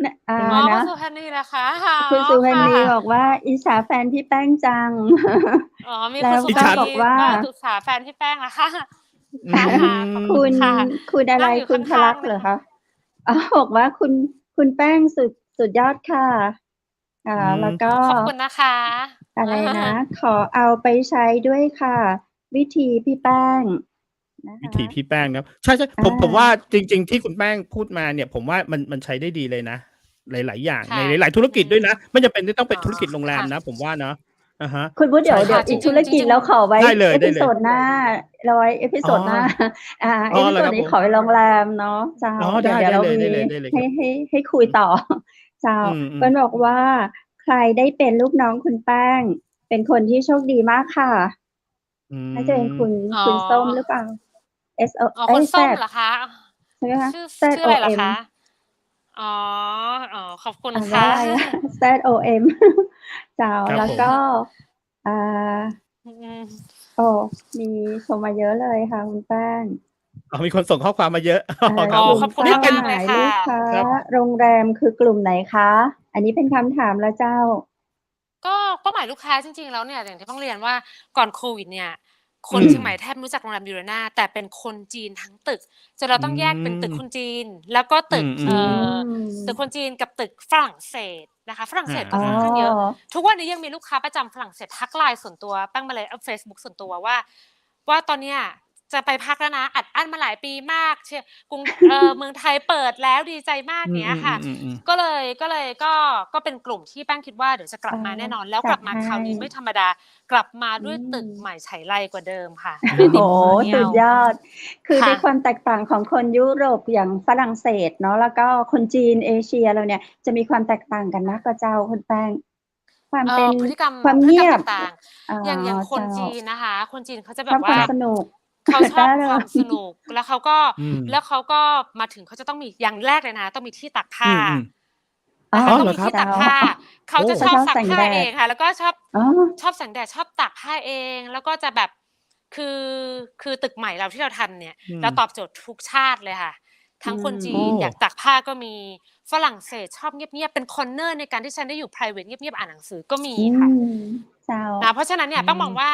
นะ คุณนะสุพันธ์นีนะคะ คุณสุพันธ์นี ค่ะ บอกว่าอิจฉาแฟนพี่แป้งจัง มี แล้ คุณ ว สุ ก็ พันธ์ บ นี อกว่า ก็ศึกษาแฟนที่แป้งนะคะ ค่ะ ค่ะขอบ คุ คุณ ณ ค่ะ คุณอะไร นั่งอยู่ คุณพ ข้า ลั ง กษ ๆ ณ์ เล เหร ย อคะบอกว่าคุณแป้งสุดยอดค่ะ แล้วก็ ขอบคุณนะคะ อะไรนะ ขอเอาไปใช้ด้วยค่ะ วิธีพี่แป้งนะ วิ คะ ธีพี่แป้งนะใช่ๆผมว่าจริงๆที่คุณแป้งพูดมาเนี่ยผมว่ามันใช้ได้ดีเลยนะหลายๆอย่าง ค่ะ ในหลายๆธุรกิจด้วยนะไม่จำเป็นที่ต้องเป็น อ๋อ ธุรกิจโรงแรม ค่ะ นะผมว่าเนาะอะฮะ คุณวุฒิเดี๋ยว ใช่ค เดี๋ รั ยว บ อีก จริ ธุ ง ร ๆ กิจ จริงๆ เราขอไว้ ได้เลย เอ ได้ พิ เล โซ ย ดหน้าเราไว้เอพิโซดหน้า อ๋ เอ อ พิ เหร โซ อ ด ครับ นี้ ผม ขอไว้โรงแรมเนาะเจ้า อ๋อ เดี๋ยว ได้ เรา ได้เลย มี ได้เลยค ให้ รับ ให้คุยต่อ เจ้า อืม เปิ้ลบอกว่า ใครได้เป็นลูกน้องคุณแป้ง เป็นคนที่โชคดีมากค่ะ อื น่าจะเป็น ม อ๋อ คุณส้มหรือเปล่า SO อ๋อ เอ๊ คุ ย ณส้ม Z เหรอคะ ใช่ไหมคะ ชื่ออะไรเหรอ ZOM คะ อ๋อ ขอบคุณ อ่าน ค่ะ ว่าอะไรอะ ZOM เจ้า ครับ แล้ว ผม ก็ อ่า อืม โอ้ มีชมมาเยอะเลยค่ะคุณแป้ง อ๋อ มีคนส่งข้อความมาเยอะ ค อ๋ รั อ บผม ขอบคุณ นี่เป็น มากๆ เลย หมาย ค่ะ ลูกค้า ครับ โรงแรมคือกลุ่มไหนคะ อันนี้เป็นคำถามแล้วเจ้า ก็เป้าหมายลูกค้าจริง ๆ แล้วเนี่ยอย่างที่ต้องเรียนว่าก่อนโควิดเนี่ย ค อื น ม เชียงใหม่แทบไม่รู้จักโรงแรม Riverina แต่เป็นคนจีนทั้งตึก จนเรา อื ต้องแยกเป็นตึก ม คนจีน แล้วก็ อื ตึก ม ตึก ม คนจีนกับตึกฝรั่งเศสนะคะ ฝรั่งเศสก็ อ๋อ ค่อนข้างเยอะ ทุกวันนี้ยังมีลูกค้าประจำฝรั่งเศสทัก LINE ส่วนตัวแป้งมาเลยเฟซบุ๊กส่วนตัวว่าตอนเนี้ยจะไปพักแล้วนะ อัดอั้นมาหลายปีมาก กรุง เมืองไทยเปิดแล้วดีใจมาก อื เงี้ยค่ะ ม ๆๆ ก็เลยก็เป็นกลุ่มที่แป้งคิดว่าเดี๋ยวจะกลับมาแน่นอน แล้ว จั กลั ด บมา ให้ คราวนี้ไม่ธรรมดา กลับมาด้วยตึก อืม ใหม่ไฉไลกว่าเดิมค่ะ โอ้ ด้วย โฮ Deep สุด Colonial ยอด คือ ค่ะ ในความแตกต่างของคนยุโรปอย่างฝรั่งเศสเนาะ แล้วก็คนจีน เอเชียเราเนี่ย จะมีความแตกต่างกันนักกว่าเจ้าคุณแป้ง ความเป็น พฤติกรรม ความ พฤ เง ติกรรี ม ย แต บ กต่าง อ๋อ อย่างคน เจ้า จีนนะคะ คนจีนเขาจะแบ ชอบบ ค ว่ วาม า สนุก เขาชอบ ร่าเริ ควาง มสนุก แล้วเขาก็ อืม มาถึงเขาจะต้องมีอย่างแรกเลยนะต้องมีที่ตักผ้า อืม อ๋อ นะคะ ต้อ เห ง รอ มี ครับ ที่ตัก เจ้า ผ้า เขา โอ้ จะ เขา ชอบ ชอบ ซัก แสง ผ้า แด เอ ด งค่ะ แล้วก็ชอบ อ๋อ แสงแดด ชอบตากผ้าเอง แล้วก็จะแบบ คือตึกใหม่เราที่เราทำเนี่ย อื เรา ม ตอบโจทย์ทุกชาติเลยค่ะ ทั้งคนจี โอ้ นอยากตากผ้าก็มี ฝรั่งเศสชอบเงียบ ๆ เป็นคอร์เนอร์ในการที่ฉันได้อยู่ไพรเวตเงียบ ๆ อ่านหนังสือก็มี อื ค่ะ ม เจ้า นะ เพราะฉะนั้นเนี่ อื ยแป้งมอง ม ว่า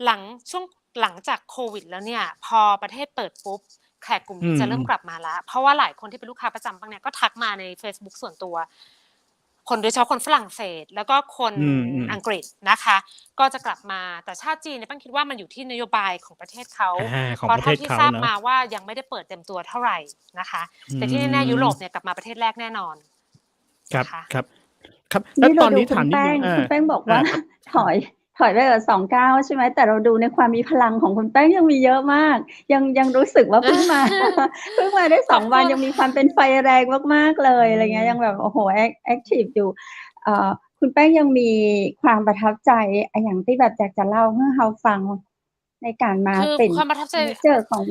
หลังจากโควิดแล้วเนี่ย พอประเทศเปิดปุ๊บ แขกกลุ่ม อื นี้ ม จะเริ่มกลับมาแล้ว เพราะว่าหลายคนที่เป็นลูกค้าประจำแป้งเนี่ยก็ทักมาในเฟซบุ๊กส่วนตัว โดยเฉพาะคนฝรั่งเศส แล้วก็คน อืม อังกฤษนะคะ ก็จะกลับมา แต่ชาติจีนเนี่ยแป้งคิดว่ามันอยู่ที่นโยบายของประเทศเขา ของ เพราะ ประ เท่า เทศ ที่ เขา ทราบ เนาะ มาว่ายังไม่ได้เปิดเต็มตัวเท่าไรนะคะ อื แต่ที่แน่ ๆ ยุโร ม ปเนี่ยกลับมาประเทศแรกแน่นอน ครับ นะคะ ครับ ครับ แล้ นี่ ว เร ต า อน ดู นี้ คุ ถา ณ มนิด แป้ หนึ่ ง ง คุณแป้งบอกว่า ครับ ถอยไปกับ 29 ใช่ไหม แต่เราดูในความมีพลังของคุณแป้งยังมีเยอะมาก ยังรู้สึกว่าเพิ่งมา เพิ่งมาได้ ขอบ 2 ค วั ุ น ณ ยังมีความเป็นไฟแรงมาก ๆ เล อื ย อะไรเงี้ย ยั ม งแบบ โอ้โฮ แอกทิฟอยู่ คุณแป้งยังมีความประทับใจอะหยังที่แบบอยากจะเล่าให้เราฟัง ในการมา คือ เป็น ความประทับใจ เมเนเจอร์ของ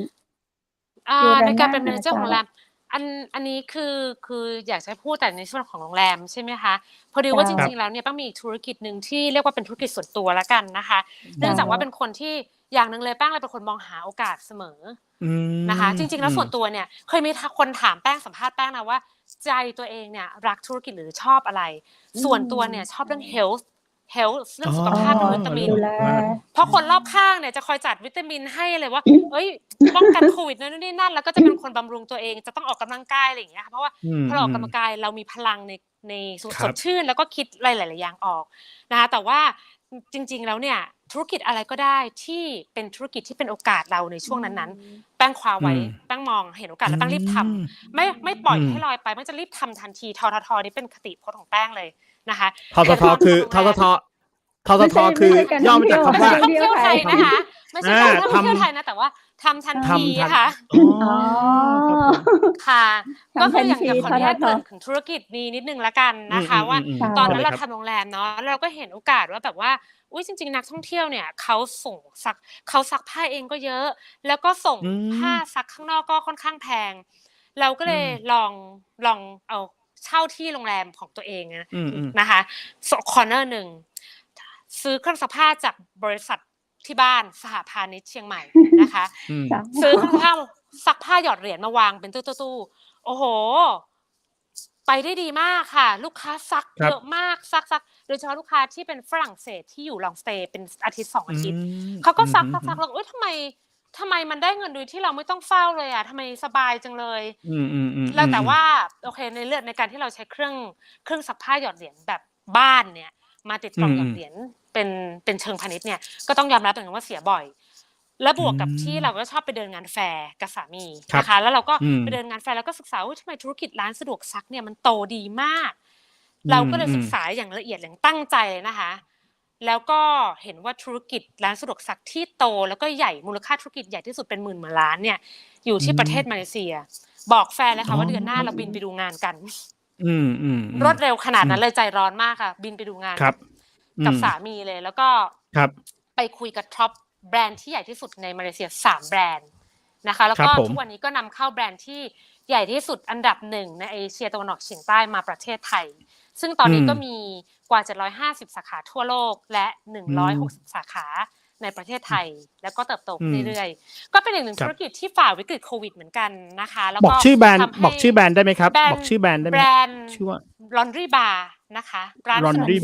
ในการ Riverina เป็น manager เจ้า ของโรงแรม อันนี้คืออยากจะพูดแต่ในส่วนของโรงแรม ใช่ไหมคะ พอดี เจ้า ว่าจ ครั ริ บ ง ๆ แล้วเนี่ยแป้งมีอีกธุรกิจหนึ่งที่เรียกว่าเป็นธุรกิจส่วนตัวแล้วกันนะคะ เจ เนื่ ้า องจากว่าเป็นคนที่อย่างหนึ่งเลยแป้งเลยเป็นคนมองหาโอกาสเสมอ อื นะคะ ม จริง ๆ แล้วส่วนตัวเนี่ยเคยมีคนถามแป้ง สัมภาษณ์แป้งนะว่า ใจตัวเองเนี่ยรักธุรกิจหรือชอบอะไร อื ส่วนตัว ม เนี่ยชอบเรื่อง health เรื่ อ๋ อง อ สุขภาพเรื่องวิตามิ เรื่ น อง ดูแล เพราะคนรอบข้างเนี่ยจะคอยจัดวิตามินให้เลยว่า เฮ้ย ป้องกันโควิดนู่นนี่นั่น แล้วก็จะเป็นคนบำรุงตัวเอง จะต้องออกกำลังกาย อะไรอย่างเงี้ยค่ะ เพราะว่า อื พอเราออก ม กำลังกายเรามีพลังในคร สดั ดชื่น แล้วก็คิดอะไรหลาย ๆ อย่างออกนะคะ แต่ว่าจริง ๆ แล้วเนี่ยธุรกิจอะไรก็ได้ที่เป็นธุรกิจที่เป็นโอกาสเราในช่วงนั้น ๆ แป้งคว้า อื ไว้ ม แป้งมองเห็นโอกาส อื แล้วแป้งรีบท ม ำ ไม่ปล่อย อืม ให้ลอยไป แป้งจะรีบทำทันที ททท. นี่เป็นคติพจน์ของแป้งเลยนะคะ ท อ ท ย่าง ท ตอน คือ ทำโรง ท แร ท ม ท ทท ท คื ไม่ อ ใช่การ ย่ ท่ อ อง มา เที่ จาก ยว คำว่า ท่องเที่ยวไทย ท นะคะ ไม่ใช่การท่อง ทำ เที่ยวไทยนะ แต่ว่าทำทันที ทำทัน ค่ะ อ๋อ อ๋อ ครับผม ค่ะ ก็ ทำ คื ทั อน อย่าง ที ขออนุญาต ทท เกริ่นถึงธุรกิจนี้นิดหนึ่งแล้วกัน อื นะคะ ว่า ม เจ้า ๆ ตอน ๆ เชิญ นั้ เล น ย เรา ครับ ทำโรงแรมเนาะ แล้วเราก็เห็นโอกาสว่าแบบว่า อุ๊ย จริง ๆ นักท่องเที่ยวเนี่ยเขาซักผ้าเองก็เยอะ แล้วก็ส่ง อื ผ้าม ซักข้างนอกก็ค่อนข้างแพง เราก็ อื เลย ม ลองเอาเช่าที่โรงแรมของตัวเองอืม นะคะ คอร์เนอร์หนึ่ง ซื้อเครื่องซักผ้าจากบริษัท ที่บ้านสหพาณิชย์เชียงใหม่นะคะ จ้ะ ซื้อเครื่องซักผ้าหยอดเหรียญมาวางเป็นตู้โอ้โหไปได้ดีมากค่ะลูกค้าซักเยอะมากซักโดยเฉพาะลูกค้าที่เป็นฝรั่งเศสที่อยู่ลองสเตย์เป็นอาทิตย์2 อาทิตย์เขาก็ซักแล้วทำไมมันได้เงินโดยที่เราไม่ต้องเฝ้าเลยอ่ะทำไมสบายจังเลยแล้วแต่ว่าโอเคในเรื่องในการที่เราใช้เครื่องซักผ้าหยอดเหรียญแบบบ้านเนี่ยมาติดกล่องหยอดเหรียญเป็นเชิงพาณิชย์เนี่ยก็ต้องยอมรับเหมือนกันว่าเสียบ่อยและบวกกับที่เราก็ชอบไปเดินงานแฟร์กับสามีนะคะแล้วเราก็ไปเดินงานแฟร์แล้วก็ศึกษาว่าทำไมธุรกิจร้านสะดวกซักเนี่ยมันโตดีมากเราก็เลยศึกษาอย่างละเอียดอย่างตั้งใจเลยนะคะแล้วก็เห็นว่าธุรกิจร้านสะดวกซักที่โตแล้วก็ใหญ่มูลค่าธุรกิจใหญ่ที่สุดเป็นหมื่นล้านเนี่ยอยู่ที่ประเทศมาเลเซียบอกแฟนเลยค่ะว่าเดือนหน้าเราบินไปดูงานกันรวดเร็วขนาดนั้นเลยใจร้อนมากค่ะบินไปดูงานกับสามีเลยแล้วก็ไปคุยกับท็อปแบรนด์ที่ใหญ่ที่สุดในมาเลเซีย3 แบรนด์นะคะแล้วก็ทุกวันนี้ก็นำเข้าแบรนด์ที่ใหญ่ที่สุดอันดับ1ในเอเชียตะวันออกเฉียงใต้มาประเทศไทยซึ่งตอนนี้ก็มีกว่า750 สาขาทั่วโลกและ160 สาขาในประเทศไทยแล้วก็เติบโตเรื่อยๆก็เป็นอีกหนึ่งธุรกิจที่ฝ่าวิกฤตโควิดเหมือนกันนะคะแล้วก็บอกชื่อแบรนด์ได้ไหมครับบอกชื่อแบรนด์ได้ไหมแบรนด์ชื่อว่า Laundry Bar นะคะร้าน Laundry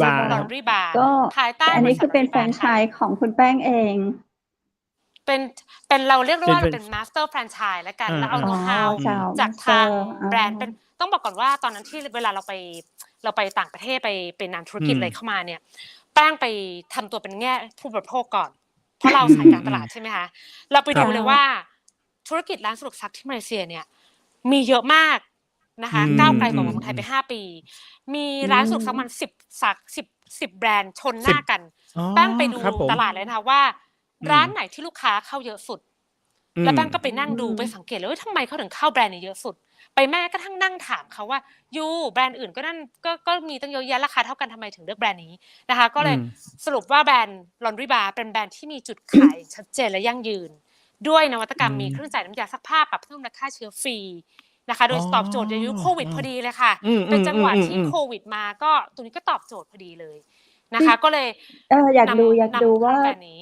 Bar ก็ภายใต้อันนี้คือเป็นแฟรนไชส์ของคุณแป้งเองเป็นเราเรียกว่าเราเป็น master franchise แล้วกันแล้วเอาโน้ตฮาวจากทางแบรนด์เป็นต้องบอกก่อนว่าตอนนั้นที่เวลาเราไปต่างประเทศไปนำธุรกิจอะไรเข้ามาเนี่ยแป้งไปทำตัวเป็นแง่ผู้บริโภคก่อนเพราะเราสายการตลาดใช่ไหมคะเราไปดูเลยว่าธุรกิจร้านสะดวกซักที่มาเลเซียเนี่ยมีเยอะมากนะคะก้าวไกลกว่าเมืองไทยไป5 ปีมีร้านสะดวกซักมัน10 แบรนด์ชนหน้ากันแป้งไปดูตลาดเลยนะคะว่าร้านไหนที่ลูกค้าเข้าเยอะสุดแล้วแป้งก็ไปนั่งดูไปสังเกตเลยว่าทำไมเขาถึงเข้าแบรนด์นี้เยอะสุดไปแม่ก็ทั้งนั่งถามเขาว่าแบรนด์อื่นก็นั่นก็มีตั้งเยอะแยะราคาเท่ากันทำไมถึงเลือกแบรนด์นี้นะคะก็เลยสรุปว่าแบรนด์ Laundry Bar เป็นแบรนด์ที่มีจุดขายชัดเจนและยั่งยืนด้วยนวัตกรรมมีเครื่องจ่ายน้ำยาซักผ้าปรับเพิ่มราคาเชื้อฟรีนะคะโดยตอบโจทย์ในยุคโควิดพอดีเลยค่ะเป็นจังหวะที่โควิดมาก็ตรงนี้ก็ตอบโจทย์พอดีเลยนะคะก็เลยอยากดูว่าแบบนี้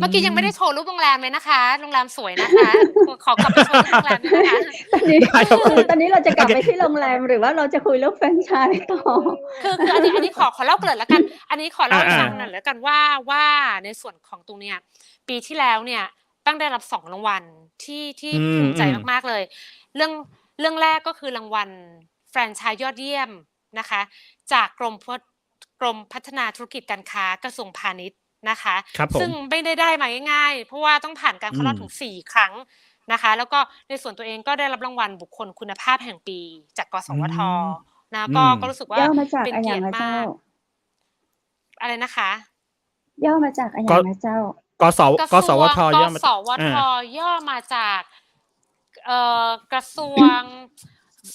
เมื่อกี้ยังไม่ได้โชว์รูปโรงแรมเลยนะคะโรงแรมสวยนะคะขอกลับไปโชว์รูปโรงแรมด้วยนะคะตอนนี้เราจะกลับไปที่โรงแรมหรือว่าเราจะคุยเรื่องแฟรนไชส์ต่อคืออันนี้ขอเล่าเกริ่นแล้วกันอันนี้ขอเล่าให้ฟังหน่อยแล้วกันว่าในส่วนของตรงเนี้ยปีที่แล้วเนี่ยตั้งได้รับ2 รางวัลที่ภูมิใจมากๆเลยเรื่องแรกก็คือรางวัลแฟรนไชส์ยอดเยี่ยมนะคะจากกรมพัฒนาธุรกิจการค้ากระทรวงพาณิชย์นะคะซึ่งไม่ได้มาง่ายๆเพราะว่าต้องผ่านการคัดลอกถึง4 ครั้งนะคะแล้วก็ในส่วนตัวเองก็ได้รับรางวัลบุคคลคุณภาพแห่งปีจากกสวทนะก็รู้สึกว่าเป็นเกียรติมากอะไรนะคะย่อมาจากอะไรนะเจ้ากสวทย่อมาจากกระทรวง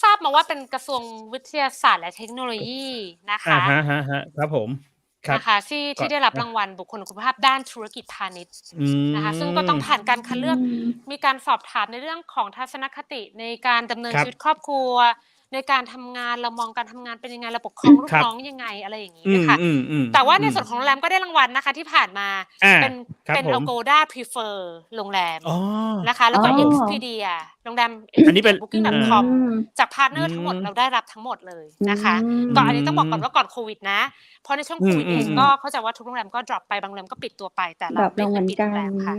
ทราบมาว่าเป็นกระทรวงวิทยาศาสตร์และเทคโนโลยีนะคะครับผมนะคะที่ได้รับรางวัลบุคคลคุณภาพด้านธุรกิจพาณิชย์นะคะซึ่งก็ต้องผ่านการคัดเลือกมีการสอบถามในเรื่องของทัศนคติในการดำเนินชีวิตครอบครัวในการทำงานเรามองการทำงานเป็นยังไงเราปกครองลูกน้องยังไงอะไรอย่างนี้นะคะแต่ว่าในส่วนของโรงแรมก็ได้รางวัลนะคะที่ผ่านมาเป็น Agoda Prefer โรงแรมนะคะแล้วก็ Expedia โรงแรม อันนี้เป็น Booking.com จากพาร์ทเนอร์ทั้งหมดเราได้รับทั้งหมดเลยนะคะก็อันนี้ต้องบอกก่อนว่าก่อนโควิดนะเพราะในช่วงโควิดเองก็เข้าใจว่าทุกโรงแรมก็ drop ไปบางโรงแรมก็ปิดตัวไปแต่เราไม่ได้ปิดโรงแรมค่ะ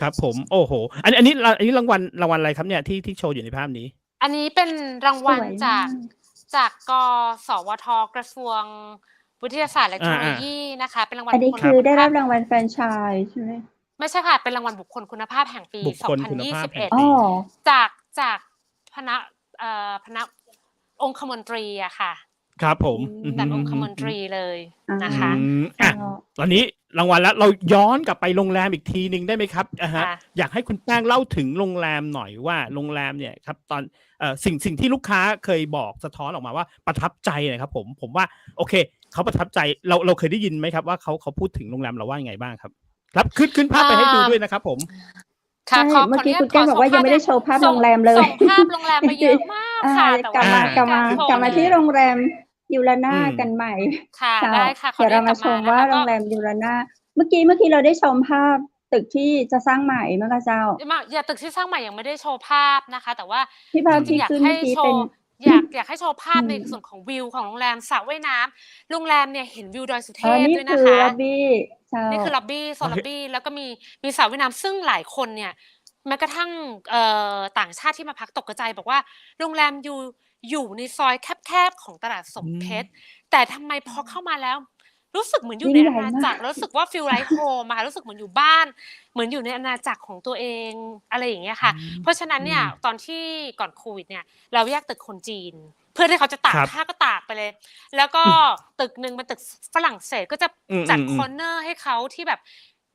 ครับผมโอ้โหอันนี้รางวัลอะไรครับเนี่ยที่โชว์อยู่ในภาพนี้อันนี้เป็นรางวัลจากกสวทกระทรวงวิทยาศาสตร์และเทคโนโลยีนะคะเป็นรางวัลอันนี้คือได้รับรางวัลแฟรนไชส์ใช่ไหมไม่ใช่ค่ะเป็นรางวัลบุคคลคุณภาพแห่งปี2021จากคณะองคมนตรีอะค่ะครับผมจากองคมนตรีเลยนะคะตอนนี้รางวัลแล้วเราย้อนกลับไปโรงแรมอีกทีนึงได้ไหมครับอยากให้คุณแป้งเล่าถึงโรงแรมหน่อยว่าโรงแรมเนี่ยครับตอนสิ่งที่ลูกค้าเคยบอกสะท้อนออกมาว่าประทับใจนะครับผมว่าโอเคเขาประทับใจเราเคยได้ยินไหมครับว่าเขาพูดถึงโรงแรมเราว่ายังไงบ้างครับขึ้นภาพไปให้ดูด้วยนะครับผมค่ะเมื่อกี้คุณแก้มบอกว่ายังไม่ได้โชว์ภาพโรงแรมเลยส่งภาพโรงแรมมาเยอะมากค่ะแต่ว่ากลับมาที่โรงแรม ยูรา อื น่าม กันใหม่ ค่ะ เจ้า ได้ค่ะ ขอ เดี๋ยว เรี เรา ยกก มา ลับ ช มาม ว่า นะคะ โร ก็ งแรมยูราน่า เมื่อกี้เราได้ชมภาพตึกที่จะสร้างใหม่มั้งคะเจ้า? อย่าตึกที่สร้างใหม่ยังไม่ได้โชว์ภาพนะคะ แต่ว่าที่ภาพ จ ที่ ริง ๆ อยา ขึก้น ให เมื่ ้ อกี้ โช เป็น ว์ อยากให้โชว์ภา อื พใน ม ส่วนของวิวของโรงแรม สระว่ายน้ำ โรงแรมเนี่ยเห็นวิวดอยสุเท อ๋อ พ นี่ ด้วย ค นะคะ ล็อบบี เจ้า นี่คือล็อบบี โซ อ๋อ นล็ เฮ อบบี แล้วก็มีสระว่ายน้ำ ซึ่งหลายคนเนี่ย แม้กระทั่ง ต่างชาติที่มาพักตกกระจายบอกว่า โรงแรมอยู่ในซอยแคบ ๆ ของตลาดส อื มเพ ม ชร แต่ทำไมพอเข้ามาแล้ว รู้สึกเหมือนอยู ยิ่ ่ ง ใน ใหญอา ่มาณาจัก ก ร แล้วรู้สึกว่า feel like home อะค่ะ รู้สึกเหมือนอยู่บ้าน เหมือนอยู่ในอาณาจักรของตัวเอง อะไรอย่างเงี้ย อื ค่ะ ม เพราะฉะนั้นอืเนี่ย ม ตอนที่ก่อนโควิดเนี่ย เราแยกตึกคนจีน เพื่อที่เขาจะตา ค ก รับ ผ้าก็ตากไปเลย แล้วก็ อือ ตึกหนึ่งเป็นตึก ฝรั่งเศส ก็จะอืจัดคอ ๆ อร์ๆ เนอร์ให้เขาที่แบบ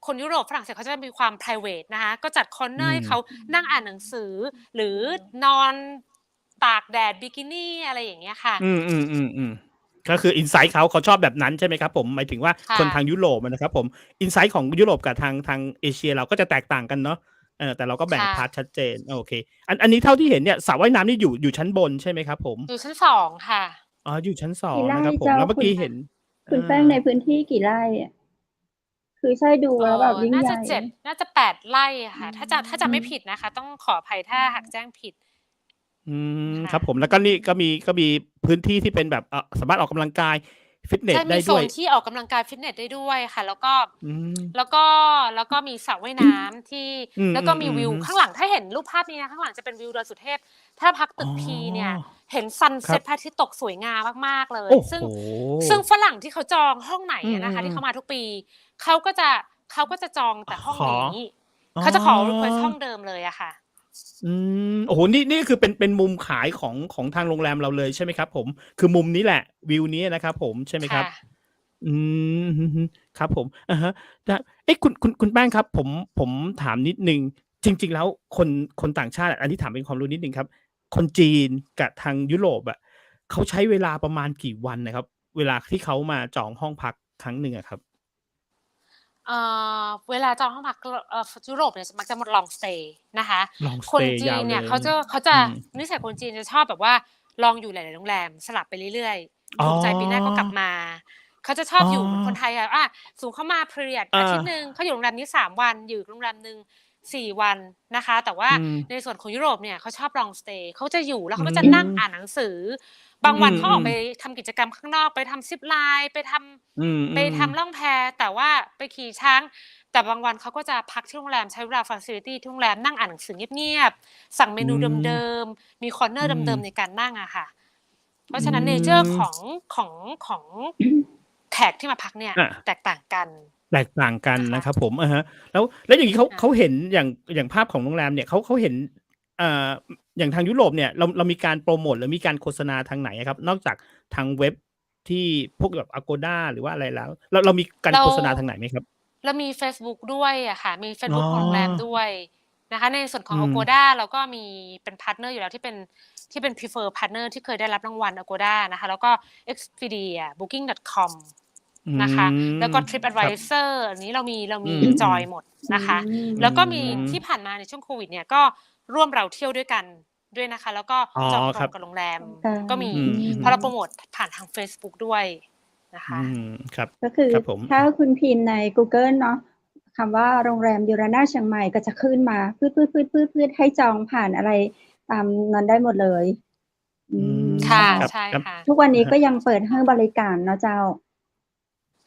คนยุโรป ฝรั่งเศสเขาจะมีความไพรเวตนะคะ ก็จัดคอร์เอนือร์ให้เขาม นั่งอ่านหนังสือ หรือนอนตากแดดบิกินี อะไรอย่างเงี้ยค่ะ อืม ๆ ๆ ๆ ก็คือ อินไซต์ เขาชอบแบบนั้นใช่ไหมครับผม? หมายถึงว่า ค่คนทาะ งยุโรปอะนะครับผม อินไซต์ ของยุโรปกับทางเอเชียเราก็จะแตกต่างกันเนาะ แต่เราก็แบ่คง่พาร์ตะ ชัดเจน โอเค อันนี้เท่าที่เห็นเนี่ย สระว่ายน้ำนี่อยู่ชั้นบนใช่ไหมครับผม? อยู่ชั้น 2 ค่ะ อ๋อ อยู่ชั้น สอกี่ง ไรนะ่ครับผเจม ้า? แล้วเมื่อคุ กีณ ้เห็น คุณแป้งในพื้นที่กี่ไร่อะ? คือใช่ดูแล้วแบบยิ่งน่าจะ ใหญ่ น่าจะ 8 ไร่อะอืค่ะ ถ้าจำไม่ผิม ดนะคะ ต้องขออภัยถ้าหากแจ้งผิด อืม ค่ครับะ ผม แล้วก็นี่ก็มีพื้นที่ที่เป็นแบบ สามารถออกกำลังกาย ฟิตเนใช่ สไมด้ีโซด้วย นที่ออกกำลังกายฟิตเนสได้ด้วยค่ะ แล้วก็ อืม แล้วก็ แล้วก็มีสระว่ายน้ำที่ อืแล้วก็มีวิวอ ๆ ๆ ข้างหลัง ถ้าเห็นรูปภาพนี้นะ ข้างหลังจะเป็นวิวดอยสุเทพ ถ้าพักอต๋ึอ ก P เนี่ยเห็น sunset ครับ พระอาทิตย์ตกสวยงามมาก ๆ เลโอย ้โซึ่งฮ! ฝรั่งที่เขาจองห้องไหนอือะนะคะ อ ที่เขๆ าๆ มาทุกปี เขาก็จะจองแต่ห้องขอ นี้ อ๋อ เขาจะขอ รีเควสต์ ห้องเดิมเลยอะค่ะ อืม โอ้โฮ นี่คือเป็นมุมขายของทางโรงแรมเราเลยใช่ไหมครับผม? คือมุมนี้แหละ วิวนี้นะครับผม ใช่ไหมคคร่ับ? ะ อืม อือฮึ ๆ ครับผม อะฮะ เอ๊ะ คุณแป้งครับ ผมถามนิดหนึ่ง จริง ๆ แล้วคนต่างชาติ อันนี้ถามเป็นความรู้นิดหนึ่งครับ คนจีนกับทางยุโรปอะ เขาใช้เวลาประมาณกี่วันน่ะครับ? เวลาที่เขามาจองห้องพักครั้งหนึ่งอะครับ เวลาจองห้องพัก ยุโรปเนี่ยมักจะ long stay นะคะ long คน stay จีนเนี่ยาวเลย ยเขาจะ อืม นิสัยคนจีนจะชอบแบบว่าลองอยู่หลาย ๆ โรงแรม สลับไปเรื่อย ๆ อ๋อ ถูกใจปีหน้าก็กลับมา เขาจะชออ๋บอยู่เหมือนคนอ ไทยอะ สมมุติเขามา period ออาทิตย์หนึ่า ง เขาอยู่โรงแรมนี้ 3 วัน อยู่อีกโรงแรมหนึ่ง 4 วันนะคะ แต่ว่าอืม ในส่วนของยุโรปเนี่ยเขาชอบ long stay เขาจะอยู่แล้วอืเขาก็จะนั่งอ่าม นหนังสือ บางวันเขาออืม อกไปๆ ทำกิจกรรมข้างนอก ไปทำ zipline ไปทอืม ำๆ ล่องแพ แต่ว่าไปขี่ช้าง แต่บางวันเขาก็จะพักที่โรงแรม ใช้เวลา ฟัซิลิตี ที่โรงแรม นั่งอ่านหนังสือเงียบ ๆ สั่งเมอืนูเดม ิม ๆ มีคอร์เนออืร์เดิม ๆ ในม การนั่งอะค่ะ เพอราืะฉะนั้น เนเชอร์ ม ของ แขกที่มาพักเนี่ยอา แตกต่างกัน แตกต่างกันนะคนะะ ครับผม อะฮะ แล้วอย่างงี้ค่เขาะ เห็นอย่างภาพของโรงแรมเนี่ย เขาเห็น อ่า อย่างทางยุโรปเนี่ย เรามีการโพรโมต หรือมีการโฆษณาทางไหนอะครับ? นอกจากทางเว็บที่พวกแบบ Agoda หรือว่าอะไรแล้ว เรามีการเรา โฆษณาทางไหนไหมครับ? เรามีเฟซบุ๊กด้วยอะค่ะ มีเฟซอ๋บุ๊กของโรงแรมอ ด้วยนะคะ ในส่วนขอือง ม Agoda เราก็มีเป็น พาร์ตเนอร์ อยู่แล้ว ที่เป็น preferred partner ที่เคยได้รับรางวัล Agoda นะคะ แล้วก็ Expedia Booking.com อืนะคะ แล้วก็ ม ครับ TripAdvisor อันนี้เราอืมีจม อยหมดอืนะคะ ม ๆ อืแล้วก็มีม ที่ผ่านมาในช่วงโควิดเนี่ย ก็ร่วมเราเที่ยวด้วยกันด้วยนะคะ แล้วก็อ๋อ จองตรครับ งกับโรงแรม โครงการ ก็มี อืเพราะเราโพรม ๆ โมตผ่านทางเฟซบุ๊กด้วยนะคอืะ ม ครับ ก็คือครับผม ถ้าคุณพิมพ์ในกูเกิลเนาะ คำว่าโรงแรมยูราน่าเชียงใหม่ ก็จะขึ้นมาปื๊ด ๆ ๆ ๆ ให้จองผ่านอะไรตามนั้นได้หมดเลย อือืม ม ค่ะ เจ้า ครับ ใช่ครับ ค่ะ ทุกวันนี้อะฮก็ะ ยังเปิดให้ค่ะ บริการเนาะเจ้า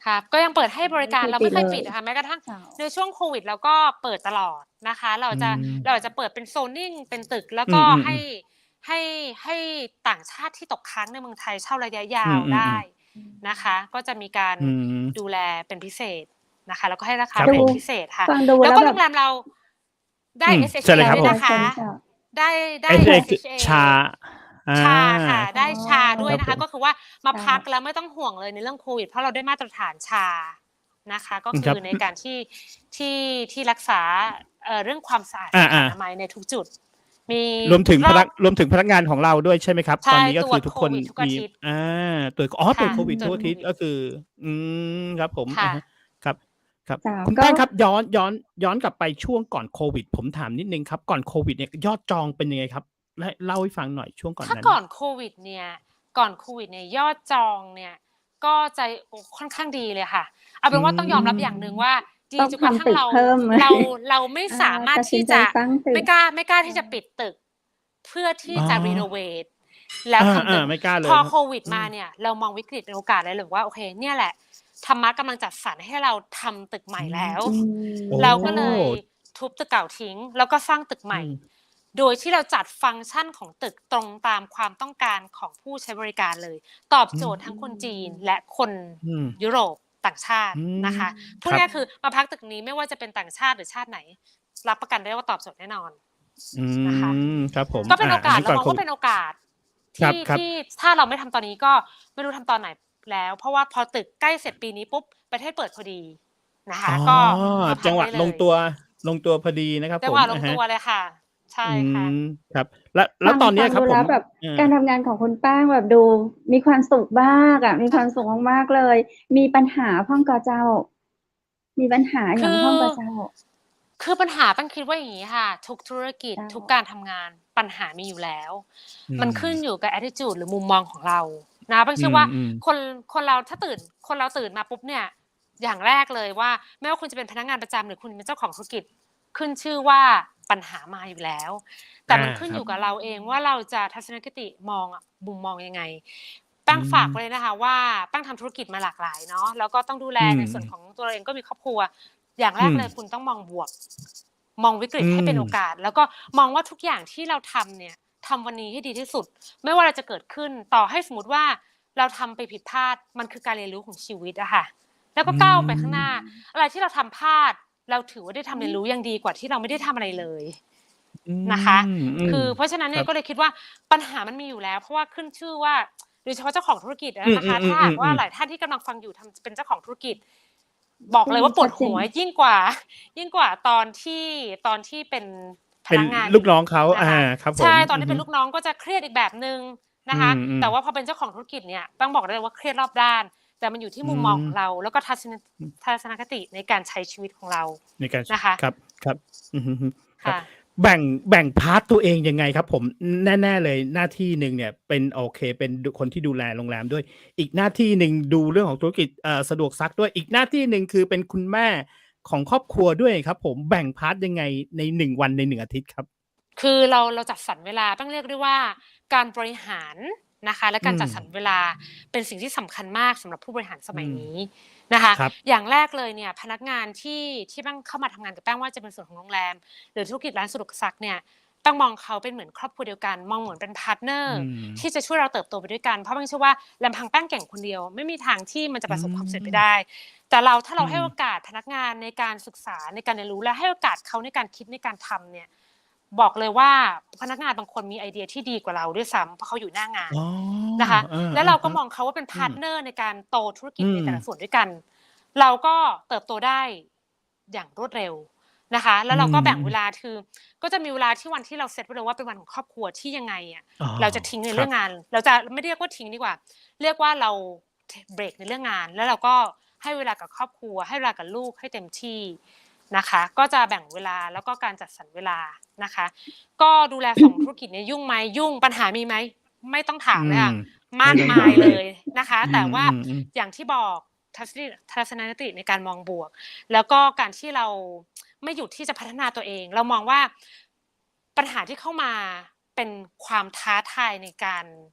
ครับ ก็ยังเปิดให้บริไม่กาเร คยเราไม่เคยปิดปิดเลย อะค่ะ แม้กระทั่งเจ้า ในช่วงโควิดเราก็เปิดตลอดนะคะ เราอืจะม เปิดเป็น zoning เป็นตึก แล้วอืก็ใม ๆ ๆ ให้ต่างชาติที่ตกค้างในเมืองไทยเช่าระยะยอืาวได้ม ๆ ๆ นะคะ ก็จะมีการอืม ดูแลเป็นพิเศษนะคะ แล้วก็ให้ราคาครับเรดู ผม ตพิเศษค่ะ ฟังดูแล้แวล้วแบบ ก็โรงแรมเราได้ อืม เชิญเลSHA ยครับด้วผม ยนะคะ เจ้า ได้ SHA SHA ชา อา ชาค่ะ อ๋อ ได้ชาด้วยนะคครับผะ ม ก็คือว่ามาเจ้า พักแล้วไม่ต้องห่วงเลยในเรื่องโควิด เพราะเราได้มาตรฐานชานะคะ ก็คคืรับ อในการที่รักษา เรื่องความสะอาด อสุขอา ๆ นามัยในทุกจุด มีรวมถึงรอบ รวมถึงพนักงานของเราด้วยใช่ไหมครับ? ใชตอ่ นนี้ก็คตรวือจโคทุกคนมวิดทุกอาี ทิตย์ อา ตรวจ โคค่ะ วิดตรวจโควทุกอาทิตย์ ิด ก็คือ อืม ครับผม ค่อะะ ฮะ ครับ ครับ เจ้า คุณ กแป้็ งครับ ย้อนกลับไปช่วงก่อนโควิด ผมถามนิดหนึ่งครับ ก่อนโควิดเนี่ยยอดจองเป็นยังไงครับ? เล่าให้ฟังหน่อยช่วงก่อถน้านั้น ก่อนโควิดเนี่ย ก่อนโควิดเนี่ยยอดจองเนี่ยก็จะค่อนข้างดีเลยค่ะเอาเป็นว่าต้องยอมรับอย่างหนึ่งว่าดี ต้อง จนกระทั่ ทำตึ ง กเพิ่ม เราไม่สามารถ ตัดสิน ที่ ใจ จะ สร้างตึก ไม่กล้าที่จะปิดตึก เพื่อที่จะ อ๋อ รีโนเวทแล้วทำตึก ไม่กล้าเลย พอ ครับ โควิดมาเนี่ยเรามองวิกฤตเป็นโอกาสเลยหรือว่าโอเคเนี่ยแหละธรรมะกำลังจัดสรรให้เราทำตึกใหม่แล้ว อืม โอ้ เราก็เลยทุบตึกเก่าทิ้ง แล้วก็สร้างตึกใหม่ โดยที่เราจัดฟังก์ชันของตึกตรงตามความต้องการของผู้ใช้บริการเลย ตอบโจทย์ทั้งคนจีนและคน อืม ยุโรปต่างชาตินะคะ พูด ครับ ง่ายๆคือมาพักตึกนี้ไม่ว่าจะเป็นต่างชาติหรือชาติไหน รับประกันได้ว่าตอบโจทย์แน่นอน นะคะ ครับผม ก็เป็นโอกาส นนี้ เรามอง ก่ ว่าเป็นโอกาส ครับ ที่ ครับ ที่ถ้าเราไม่ทำตอนนี้ก็ไม่รู้ทำตอนไหนแล้ว เพราะว่าพอตึกใกล้เสร็จปีนี้ปุ๊บประเทศเปิดพอดีนะคะ อ๋อ ก็มาพัก จังหวะ ได้เย ลงตัวพอดีนะครับ จั ผ ง ม หวะลง อ่าฮะ ตัวเลยค่ะ ใช่ค่ะ ครับ แล้วตอนเนี้ย ฟัง ครับ ดู ผ แล้ ม วแบบ เออ การทำงานของคุณแป้งแบบดูมีความสุขมากอ่ะ มีความสุขมากๆเลย มีปัญหาพ่องกอเจ้า มีปัญหาอย่างพ่องกอเจ้า คือปัญหาแป้งคิดว่าอย่างนี้ค่ะ ทุกธุรกิจ เจ้า ทุกการทำงานปัญหามีอยู่แล้ว มันขึ้นอยู่กับ attitude หรือมุมมองของเรานะแป้งเชื่อว่าคนเราถ้าคนเราตื่นมาปุ๊บเนี่ยอย่างแรกเลยว่าไม่ว่าคุณจะเป็นพนักงานประจำหรือคุณเป็นเจ้าของธุรกิจขึ้นชื่อว่าปัญหามาอยู่แล้ว แต่มันขึ้นอยู่กับเราเองว่าเราจะทัศนคติมองมุมมองยังไงแป้งฝากไว้เลยนะคะว่าแป้งทำธุรกิจมาหลากหลายเนาะแล้วก็ต้องดูแลในส่วนของตัวเองก็มีครอบครัวอย่างแรกเลยคุณต้องมองบวกมองวิกฤตให้เป็นโอกาสแล้วก็มองว่าทุกอย่างที่เราทำเนี่ยทำวันนี้ให้ดีที่สุดไม่ว่าอะไรจะเกิดขึ้นต่อให้สมมติว่าเราทำไปผิดพลาดมันคือการเรียนรู้ของชีวิตอะค่ะแล้วก็ก้าวไปข้างหน้าอะไรที่เราทำพลาดเราถือว่าได้ทำเรียนรู้ยังดีกว่าที่เราไม่ได้ทำอะไรเลยนะคะคือเพราะฉะนั้นเนี่ยก็เลยคิดว่าปัญหามันมีอยู่แล้วเพราะว่าขึ้นชื่อว่าโดยเฉพาะเจ้าของธุรกิจนะคะถ้าหากว่าหลายท่านที่กำลังฟังอยู่ทำเป็นเจ้าของธุรกิจบอกเลยว่าปวดหัวยิ่งกว่าตอนที่เป็นพนักงาน ลูกน้องเขาครับผม ใช่ตอนที่เป็นลูกน้องก็จะเครียดอีกแบบนึงนะคะแต่ว่าพอเป็นเจ้าของธุรกิจเนี่ยต้องบอกได้เลยว่าเครียดรอบด้านแต่มันอยู่ที่มุมมองของเราแล้วก็ทัศนคติในการใช้ชีวิตของเราในการนะคะครับค่ะแบ่งพาร์ทตัวเองยังไงครับผมแน่ๆเลยหน้าที่หนึ่งเนี่ยเป็นโอเคเป็นคนที่ดูแลโรงแรมด้วยอีกหน้าที่หนึ่งดูเรื่องของธุรกิจสะดวกซักด้วยอีกหน้าที่หนึ่งคือเป็นคุณแม่ของครอบครัวด้วยครับผมแบ่งพาร์ทยังไงใน1วันใน1อาทิตย์ครับคือเราจัดสรรเวลาต้องเรียกได้ว่าการบริหารนะคะและการจัดสรรเวลาเป็นสิ่งที่สำคัญมากสำหรับผู้บริหารสมัยนี้นะคะอย่างแรกเลยเนี่ยพนักงานที่แป้งเข้ามาทำงานกับแป้งว่าจะเป็นส่วนของโรงแรมหรือธุรกิจร้านสะดวกซักเนี่ยแป้งมองเขาเป็นเหมือนครอบครัวเดียวกันมองเหมือนเป็นพาร์ทเนอร์ที่จะช่วยเราเติบโตไปด้วยกันเพราะแป้งเชื่อว่าลำพังแป้งเก่งคนเดียวไม่มีทางที่มันจะประสบความสำเร็จไปได้แต่ถ้าเราให้โอกาสพนักงานในการศึกษาในการเรียนรู้และให้โอกาสเขาในการคิดในการทำเนี่ยบอกเลยว่าพนักงานบางคนมีไอเดียที่ดีกว่าเราด้วยซ้ำเพราะเขาอยู่หน้างานนะคะแล้วเราก็มองเขาว่าเป็นพาร์ทเนอร์ในการโตธุรกิจในแต่ละส่วนด้วยกันเราก็เติบโตได้อย่างรวดเร็วนะคะแล้วเราก็แบ่งเวลาคือก็จะมีเวลาที่วันที่เราเซตไว้เลยว่าเป็นวันของครอบครัวที่ยังไงอ่ะเราจะทิ้งในเรื่องงานเราจะไม่เรียกว่าทิ้งดีกว่าเรียกว่าเราเบรกในเรื่องงานแล้วเราก็ให้เวลากับครอบครัวให้เวลากับลูกให้เต็มที่นะคะก็จะแบ่งเวลาแล้วก็การจัดสรรเวลานะคะก็ดูแล2ธุรกิจเนี่ยยุ่งไหมยุ่งปัญหามีไหมไม่ต้องถามเลยค่ะมากมายเลยนะคะแต่ว่าอย่างที่บอกทัศนคติในการมองบวกแล้วก็การที่เราไม่หยุดที่จะพัฒนาตัวเองเรามองว่าปัญหาที่เข้ามาเป็นความท้าทาย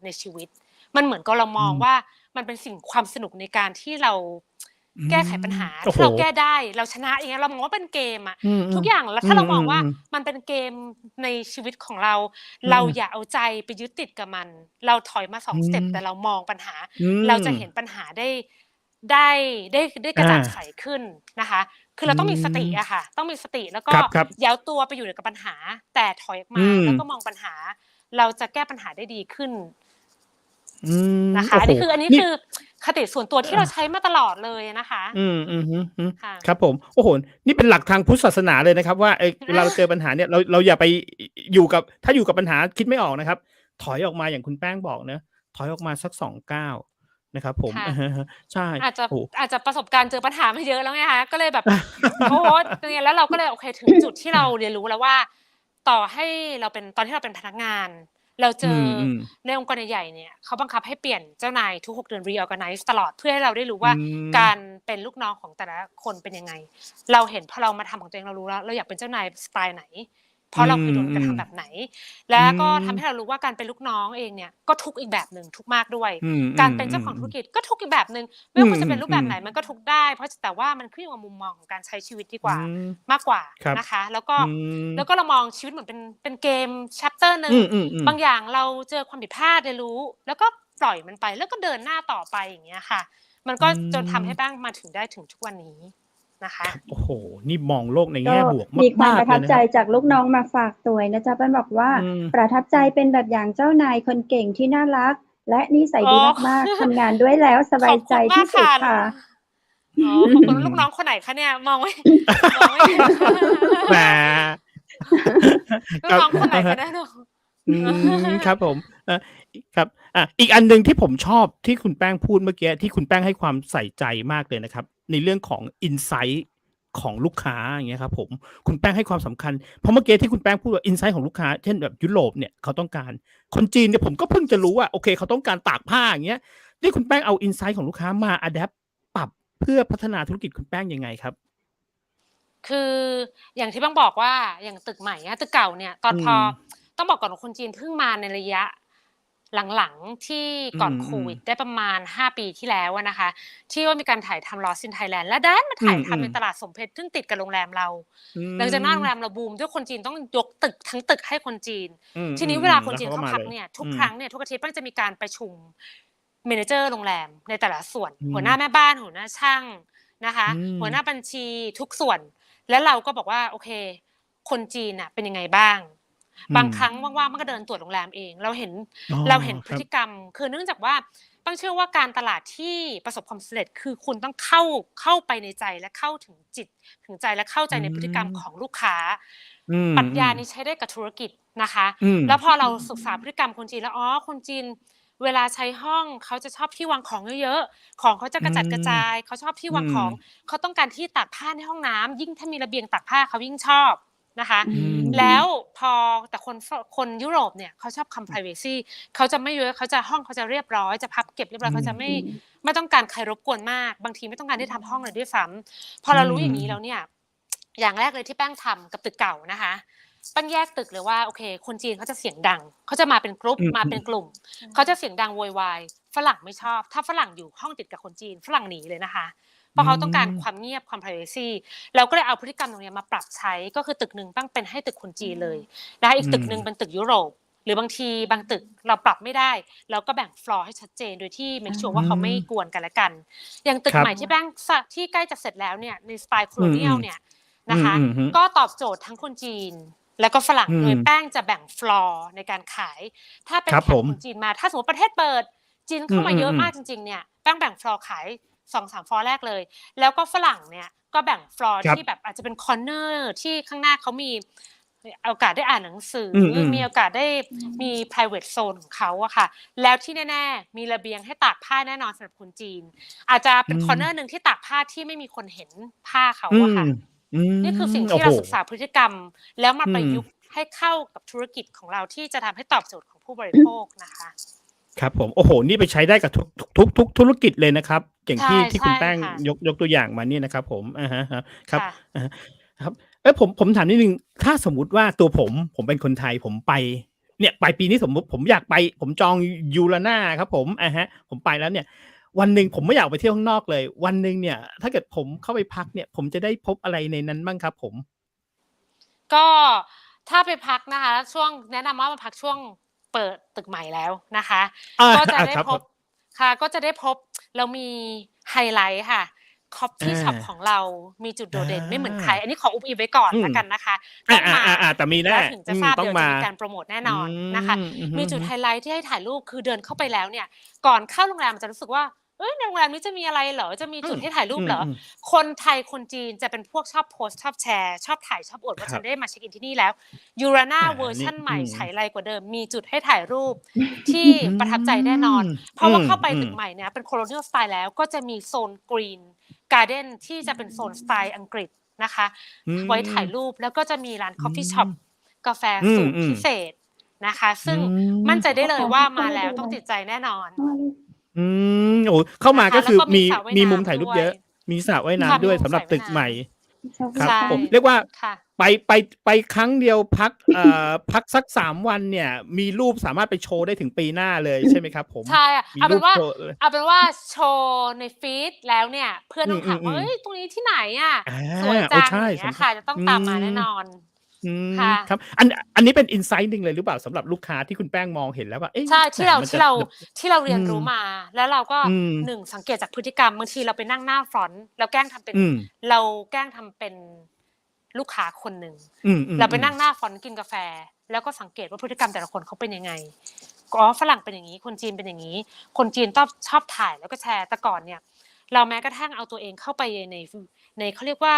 ในชีวิตมันเหมือนกับเรามองว่ามันเป็นสิ่งความสนุกในการที่เราแก้ไขปัญหาถ้าเราแก้ได้เราชนะอย่างเงี้ยเรามองว่าเป็นเกมอ่ะทุกอย่างแล้วถ้าเรามองว่ามันเป็นเกมในชีวิตของเราอย่าเอาใจไปยึดติดกับมันเราถอยมา2สเต็ปแต่เรามองปัญหาเราจะเห็นปัญหาได้กระจ่างใสขึ้นนะคะคือเราต้องมีสติอะค่ะต้องมีสติแล้วก็อย่าเอาตัวไปอยู่กับปัญหาแต่ถอยออกมาแล้วก็มองปัญหาเราจะแก้ปัญหาได้ดีขึ้นนะคะอันนี้คือคติส่วนตัวที่เราใช้มาตลอดเลยนะคะครับผมโอ้โหนี่เป็นหลักทางพุทธศาสนาเลยนะครับว่าเวลาเราเจอปัญหาเนี่ยเราอย่าไปอยู่กับปัญหาคิดไม่ออกนะครับถอยออกมาอย่างคุณแป้งบอกนะถอยออกมาสัก2 ก้าวนะครับผมใช่อาจจะประสบการณ์เจอปัญหามาเยอะแล้วไงคะก็เลยแบบโอ้โหแล้วเราก็เลยโอเคถึงจุดที่เราเรียนรู้แล้วว่าต่อให้เราเป็นตอนที่เราเป็นพนักงาน เราเจออืมในองค์กรใหญ่ๆเนี่ยเขาบังคับให้เปลี่ยนเจ้านายทุก6 เดือน reorganize ตลอดเพื่อให้เราได้รู้ว่าการเป็นลูกน้องของแต่ละคนเป็นยังไงเราเห็นพอเรามาทำของตัวเองเรารู้แล้วเราอยากเป็นเจ้านายสไตล์ไหนเพราะเราเคยโดนกระทำแบบไหนและก็ทำให้เรารู้ว่าการเป็นลูกน้องเองเนี่ยก็ทุกข์อีกแบบหนึ่งทุกข์มากด้วยการเป็นเจ้าของธุรกิจก็ทุกข์อีกแบบหนึ่งไม่ว่าคุณจะเป็นรูปแบบไหนมันก็ทุกข์ได้เพราะแต่ว่ามันขึ้นอยู่กับมุมมองของการใช้ชีวิตดีกว่ามากกว่านะคะแล้วก็เรามองชีวิตเหมือนเป็นเกม chapter นึงบางอย่างเราเจอความผิดพลาดได้รู้แล้วก็ปล่อยมันไปแล้วก็เดินหน้าต่อไปอย่างเงี้ยค่ะมันก็จนทำให้แป้งมาถึงได้ถึงทุกวันนี้นะคะโอ้โหนี่มองโลกในแง่บวกมีความ มากๆประทับใจจากลูกน้องมาฝากตัวนะจ๊ะเปิ้ลบอกว่าประทับใจเป็นแบบอย่างเจ้านายคนเก่งที่น่ารักและนิสัยดีมากๆทำงานด้วยแล้วสบายใจที่สุดค่ะขอบคุณลูกน้องคนไหนคะเนี่ยมองไม่เห็นแหมลูกน้องคนไหนคะเนี่ยครับผมครับอีกอันนึงที่ผมชอบที่คุณแป้งพูดเมื่อกี้ที่คุณแป้งให้ความใส่ใจมากเลยนะครับในเรื่องของอินไซต์ของลูกค้าอย่างเงี้ยครับผมคุณแป้งให้ความสำคัญเพราะเมื่อกี้ที่คุณแป้งพูดว่าอินไซต์ของลูกค้าเช่นแบบยุโรปเนี่ยเขาต้องการคนจีนเนี่ยผมก็เพิ่งจะรู้ว่าโอเคเขาต้องการตากผ้าอย่างเงี้ยนี่คุณแป้งเอาอินไซต์ของลูกค้ามาอะแดปปรับเพื่อพัฒนาธุรกิจคุณแป้งยังไงครับคืออย่างที่บ้างบอกว่าอย่างตึกใหม่ตึกเก่าเนี่ยตอนพอต้องบอกก่อนว่าคนจีนเพิ่งมาในระยะหลังๆที่ก่อนโควิดได้ประมาณ5 ปีที่แล้วนะคะที่ว่ามีการถ่ายทำ Lost in Thailand และดันมาถ่ายทำในตลาดสมเพชซึ่งติดกับโรงแรมเราหลังจากนั้นโรงแรมเราบูมด้วยคนจีนต้องยกตึกทั้งตึกให้คนจีนทีนี้เวลาคนจีนเขาพักเนี่ยทุกครั้งเนี่ยทุกอาทิตย์มันจะมีการประชุมเมเนเจอร์โรงแรมในแต่ละส่วนหัวหน้าแม่บ้านหัวหน้าช่างนะคะหัวหน้าบัญชีทุกส่วนแล้วเราก็บอกว่าโอเคคนจีนน่ะเป็นยังไงบ้างบางครั้งว่างๆมันก็เดินตรวจโรงแรมเองเราเห็นพฤติกรรมคือเนื่องจากว่าต้องเชื่อว่าการตลาดที่ประสบความสำเร็จคือคุณต้องเข้าไปในใจและเข้าถึงจิตถึงใจและเข้าใจในพฤติกรรมของลูกค้าปรัชญานี้ใช้ได้กับธุรกิจนะคะแล้วพอเราศึกษาพฤติกรรมคนจีนแล้วคนจีนเวลาใช้ห้องเขาจะชอบที่วางของเยอะๆของเขาจะกระจัดกระจายเขาชอบที่วางของเขาต้องการที่ตากผ้าในห้องน้ำยิ่งถ้ามีระเบียงตากผ้าเขายิ่งชอบนะคะแล้วพอแต่คนยุโรปเนี่ยเขาชอบคำ privacy เขาจะไม่เยอะเขาจะห้องเขาจะเรียบร้อยจะพับเก็บเรียบร้อยเขาจะไม่ต้องการใครรบกวนมากบางทีไม่ต้องการที่ทำห้องเลยด้วยซ้ำพอเรารู้อย่างนี้แล้วเนี่ยอย่างแรกเลยที่แป้งทำกับตึกเก่านะคะปั้นแยกตึกเลยว่าโอเคคนจีนเขาจะเสียงดังเขาจะมาเป็นกรุ๊ปมาเป็นกลุ่มเขาจะเสียงดังโวยวายฝรั่งไม่ชอบถ้าฝรั่งอยู่ห้องติดกับคนจีนฝรั่งหนีเลยนะคะเพราะเขาต้องการความเงียบความ privacy เราก็เลยเอาพฤติกรรมตรงนี้มาปรับใช้ก็คือตึกนึงตั้งเป็นให้ตึกคนจีนเลยนะคะอีกตึกนึงเป็นตึกยุโรปหรือบางทีบางตึกเราปรับไม่ได้เราก็แบ่งฟลอร์ให้ชัดเจนโดยที่ make sure ว่าเขาไม่กวนกันและกันอย่างตึกใหม่ที่แป้งที่ใกล้จะเสร็จแล้วเนี่ยในสไตล์โคโลเนียลเนี่ยนะคะก็ตอบโจทย์ทั้งคนจีนแล้วก็ฝรั่งโดยแป้งจะแบ่งฟลอร์ในการขายถ้าเป็นแขกคนจีนมาถ้าสมมติประเทศเปิดจีนเข้ามาเยอะมากจริงๆเนี่ยแป้งแบ่งฟลอร์ขาย 2-3 ฟลอร์แรกเลยแล้วก็ฝรั่งเนี่ยก็แบ่งฟลอร์ที่แบบอาจจะเป็นคอร์เนอร์ที่ข้างหน้าเขามีโอกาสได้อ่านหนังสือมีโอกาสได้มี private zone ของเขาอะค่ะแล้วที่แน่ๆมีระเบียงให้ตากผ้าแน่นอนสำหรับคนจีนอาจจะเป็นคอร์เนอร์นึงที่ตากผ้าที่ไม่มีคนเห็นผ้าเขาอะค่ะนี่คือสิ่งที่เราศึกษาพฤติกรรมแล้วมาประยุกต์ให้เข้ากับธุรกิจของเราที่จะทำให้ตอบโจทย์ของผู้บริโภคนะคะครับผมโอ้โหนี่ไปใช้ได้กับทุกธุรกิจเลยนะครับอย่างที่คุณแป้งยกตัวอย่างมานี่นะครับผมครับครับผมถามนิดนึงถ้าสมมุติว่าตัวผมเป็นคนไทยผมไปเนี่ยไปปีนี้สมมติผมอยากไปผมจองยูราน่าครับผมผมไปแล้วเนี่ยวันหนึ่งผมไม่อยากไปเที่ยวข้างนอกเลยวันหนึ่งเนี่ยถ้าเกิดผมเข้าไปพักเนี่ยผมจะได้พบอะไรในนั้นบ้างครับผมก็ถ้าไปพักนะคะช่วงแนะนำว่ามาพักช่วงเปิดตึกใหม่แล้วนะคะก็จะได้พบค่ะก็จะได้พบเรามีไฮไลท์ค่ะคอฟฟี่ช็อปของเรามีจุดโดดเด่นไม่เหมือนใครอันนี้ขออุบอิบไว้ก่อนแล้วกันนะคะต้องมาแต่มีแน่ถึงจะทราบเดี๋ยวจะมีการโปรโมทแน่นอนนะคะมีจุดไฮไลท์ที่ให้ถ่ายรูปคือเดินเข้าไปแล้วเนี่ยก่อนเข้าโรงแรมมันจะรู้สึกว่าในโรงแรมนี้จะมีอะไรเหรอจะมีจุดให้ถ่ายรูปเหรอคนไทยคนจีนจะเป็นพวกชอบโพสต์ชอบแชร์ชอบถ่ายชอบอวดว่าฉันได้มาเช็คอินที่นี่แล้วยูราน่าเวอร์ชั่นใหม่ใช้ไรกว่าเดิมมีจุดให้ถ่ายรูปที่ประทับใจแน่นอนเพราะว่าเข้าไปตึกใหม่เนี่ยเป็นโคโลเนียลสไตล์แล้วก็จะมีโซนกรีนการ์เด้นที่จะเป็นโซนสไตล์อังกฤษนะคะไว้ถ่ายรูปแล้วก็จะมีร้านคอฟฟี่ช็อปกาแฟสูตรพิเศษ นะคะ ซึ่งมั่นใจได้เลยว่ามาแล้วต้องติดใจแน่นอนโอ้เข้ามานะคะ ก็คือแล้วก็มีสระว่าย มีมุม น้ำ ถ่ายรูป ด้ว เย ย อะ มีสระว่าย ค่ะ น้ำ มี ด้วย มุม สำหรับ สระ ตึ ว่าย ก น้ ใหม่ ครั ำ ใช่ ผม เรียกว่า ค่ะ ไปครั้งเดียวพัก พักสัก 3 วันเนี่ย มีรูปสามารถไปโชว์ได้ถึงปีหน้าเลยใช่ไหมครับผม? ใช่อะ มี เอา รู เป็นว่า ปโชว์เลย เอาเป็นว่าโชว์ในฟีดแล้วเนี่ย เพื่อน อื ต้องถามว่า อ "เฮ้ย ๆ ตรงนี้ที่ไหนอะ ๆ อา สวย เอ จัง" ใช่ อย่างเงี้ สำ ยค่ะ จะต้องตามมาแน่นอน ค่ะ ครับ อันนี้เป็น อินไซต์ หนึ่งเลยหรือเปล่า? สำหรับลูกค้าที่คุณแป้งมองเห็นแล้วว่า เอ๊ะ ใช่ แห ที่เรา มัน ที จะ ่เรา แบบ ที่เราเรียนรู้มา แล้วเราก็ อืม 1 สังเกตจากพฤติกรรม บางทีเราไปนั่งหน้าฟรอนต์แล้วแกล้งทำเป็น อืม เราแกล้งทำเป็นลูกค้าคนหนึ่ง อืม เราไปนั่งๆ ๆ หน้าฟรอนต์กินกาแฟ แล้วก็สังเกตว่าพฤติกรรมแต่ละคนเขาเป็นยังไง อ๋อ ฝรั่งเป็นอย่างงี้ คนจีนเป็นอย่างงี้ คนจีนชอบถ่ายแล้วก็แชร์ แต่ก่อนเนี่ย เราแม้กระทั่งเอาตัวเองเข้าไปใน เขาเรียกว่า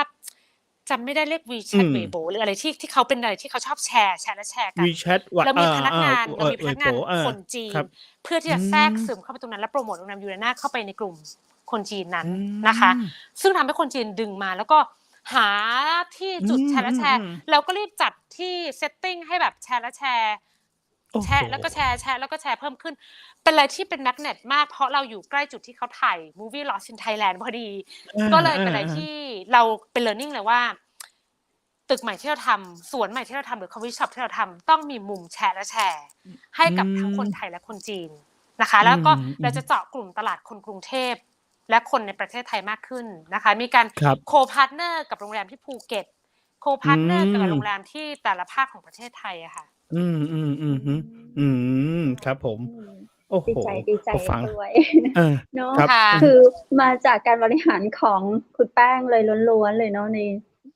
จำไม่ได้เรียก อื WeChat ม Weibo หรืออะไรที่เขาเป็นอะไรที่เขาชอบแชร์แล้วแชร์กัน WeChat ว เรามีพนักงาน เเรามีพนักงาน Weibo คนจี ครั น บ เพื่อที่ อื จะแทรกม ซึมเข้าไปตรงนั้น และโพรโมตโรงแรมยูเรนาเข้าไปในกลุ่มคนจีนนั้น อื นะคะ ม ซึ่งทำให้คนจีนดึงมา แล้วก็หาที่จุดแชร์และแชร์ อืม ๆ ๆ เราก็รีบจัดที่ setting ให้แบบแชร์และแชร์ โอ้ แช โฮ แล้วก็แชร์ แล้วก็แชร์เพิ่มขึ้น เป็นอะไรที่เป็นแมกเนตมาก เพราะเราอยู่ใกล้จุดที่เขาถ่าย Movie Lost in Thailand พอดี ก็เลยเป็นอะไร อา ที่ ๆ เราเป็น learning เลยว่า ตึกใหม่ที่เราทำ สวนใหม่ที่เราทำ หรือ คอฟฟีช็อป ที่เราทำ ต้องมีมุมแชร์และแชร์ ให้กับทั้งคนไทยและคนจีนนะคะ แล้วก็เราจะเจาะกลุ่มตลาดคนกรุงเทพและคนในประเทศไทยมากขึ้นนะคะ มีการ ครับ co-partner กับโรงแรมที่ภูเก็ต co-partner กับโรงแร ม มที่แต่ละภาคของประเทศไทยอะค่ะ อืม ๆ ๆ ฮึ อืม ครับผม โอ้โฮ ดีใจ พอฟัง ด้วย เออ เนาะ ครับ ค่ะ คือมาจากการบริหารของคุณแป้งเลยล้วน ๆ เลยเนาะ ใน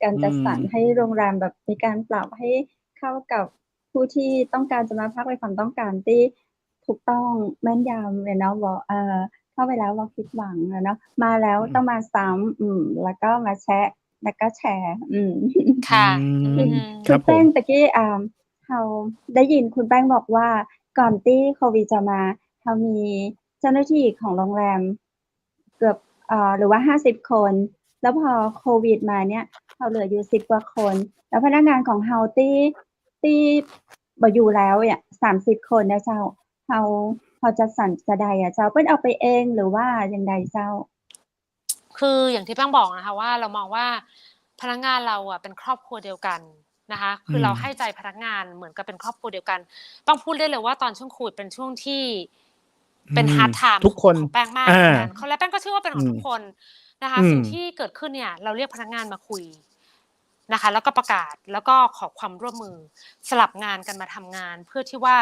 การ อื จัดสรร ม ให้โรงแรมแบบมีการปรับให้เข้ากับผู้ที่ต้องการจะมาพักในความต้องการที่ถูกต้องแม่นยำเลยเนาะ เข้าไปแล้วเราผิดหวังอะเนาะ มาแล้วต้องมาซ้ำ แล้วก็มาแชะ แล้วก็แชร์ ค่ะ อื อื ม อ ค คุ รั ณ บผ แป้ง ม ตะกี้ เราได้ยินคุณแป้งบอกว่า ก่อนที่โควิดจะมา เรามีเจ้าหน้าที่ของโรงแรมเกือบ หรือว่า 50 คน แล้วพอโควิดมาเนี่ย เราเหลืออยู่ 10 กว่าคน แล้วพนักงานของเราที่บ่อยู่แล้วเนี่ย 30 คนนะเจ้า เราจัดสรรจะใดอะเจ้า เพิ่นเอาไปเองหรือว่าจั่งใดเจ้า? คืออย่างที่แป้งบอกนะคะว่า เรามองว่าพนักงานเราอะเป็นครอบครัวเดียวกันนะคะ คือเราให้ใจพนักงานเหมือนกับเป็นครอบครัวเดียวกัน ต้องพูดได้เลยว่าตอนช่วงโควิดเป็นช่วงที่เป็น hard time ทุกคน ของแป้งมาก อา เหมือนกัน และแป้งก็เชื่อว่าเป็นของทุกคนนะคะ อืม สิ่งที่เกิดขึ้นเนี่ย เราเรียกพนักงานมาคุยนะคะ แล้วก็ประกาศ แล้วก็ขอความร่วมมือ สลับงานกันมาทำงาน เพื่อที่ว่า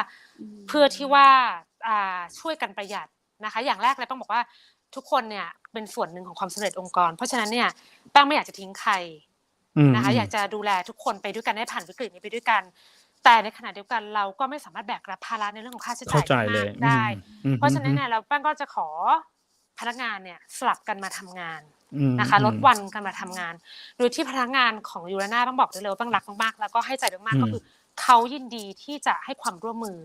ช่วยกันประหยัดนะคะ อย่างแรกเลยแป้งบอกว่าทุกคนเนี่ยเป็นส่วนหนึ่งของความสำเร็จองค์กร เพราะฉะนั้นเนี่ยแป้งไม่อยากจะทิ้งใครนะคะ อยากจะดูแลทุกคนไปด้วยกันให้ผ่านวิกฤตนี้ไปด้วยกัน แต่ในขณะเดียวกันเราก็ไม่สามารถแบกรับภาระในเรื่องของค่าใช้ เข้า จ่าย ใจเล มาย กได้ เพราะฉะนั้น อือ เนี่ยแป้งก็จะขอพนักงานเนี่ยสลับกันมาทำงาน อืม นะคะ ลดวันกันมาทำงาน โดยที่พนักงานของยูราน่าแป้งบอกได้เลยว่าแป้งรักมากๆ แล้วก็ให้ใจมากๆ ก็คือเขายินดีที่จะให้ความร่วมมือ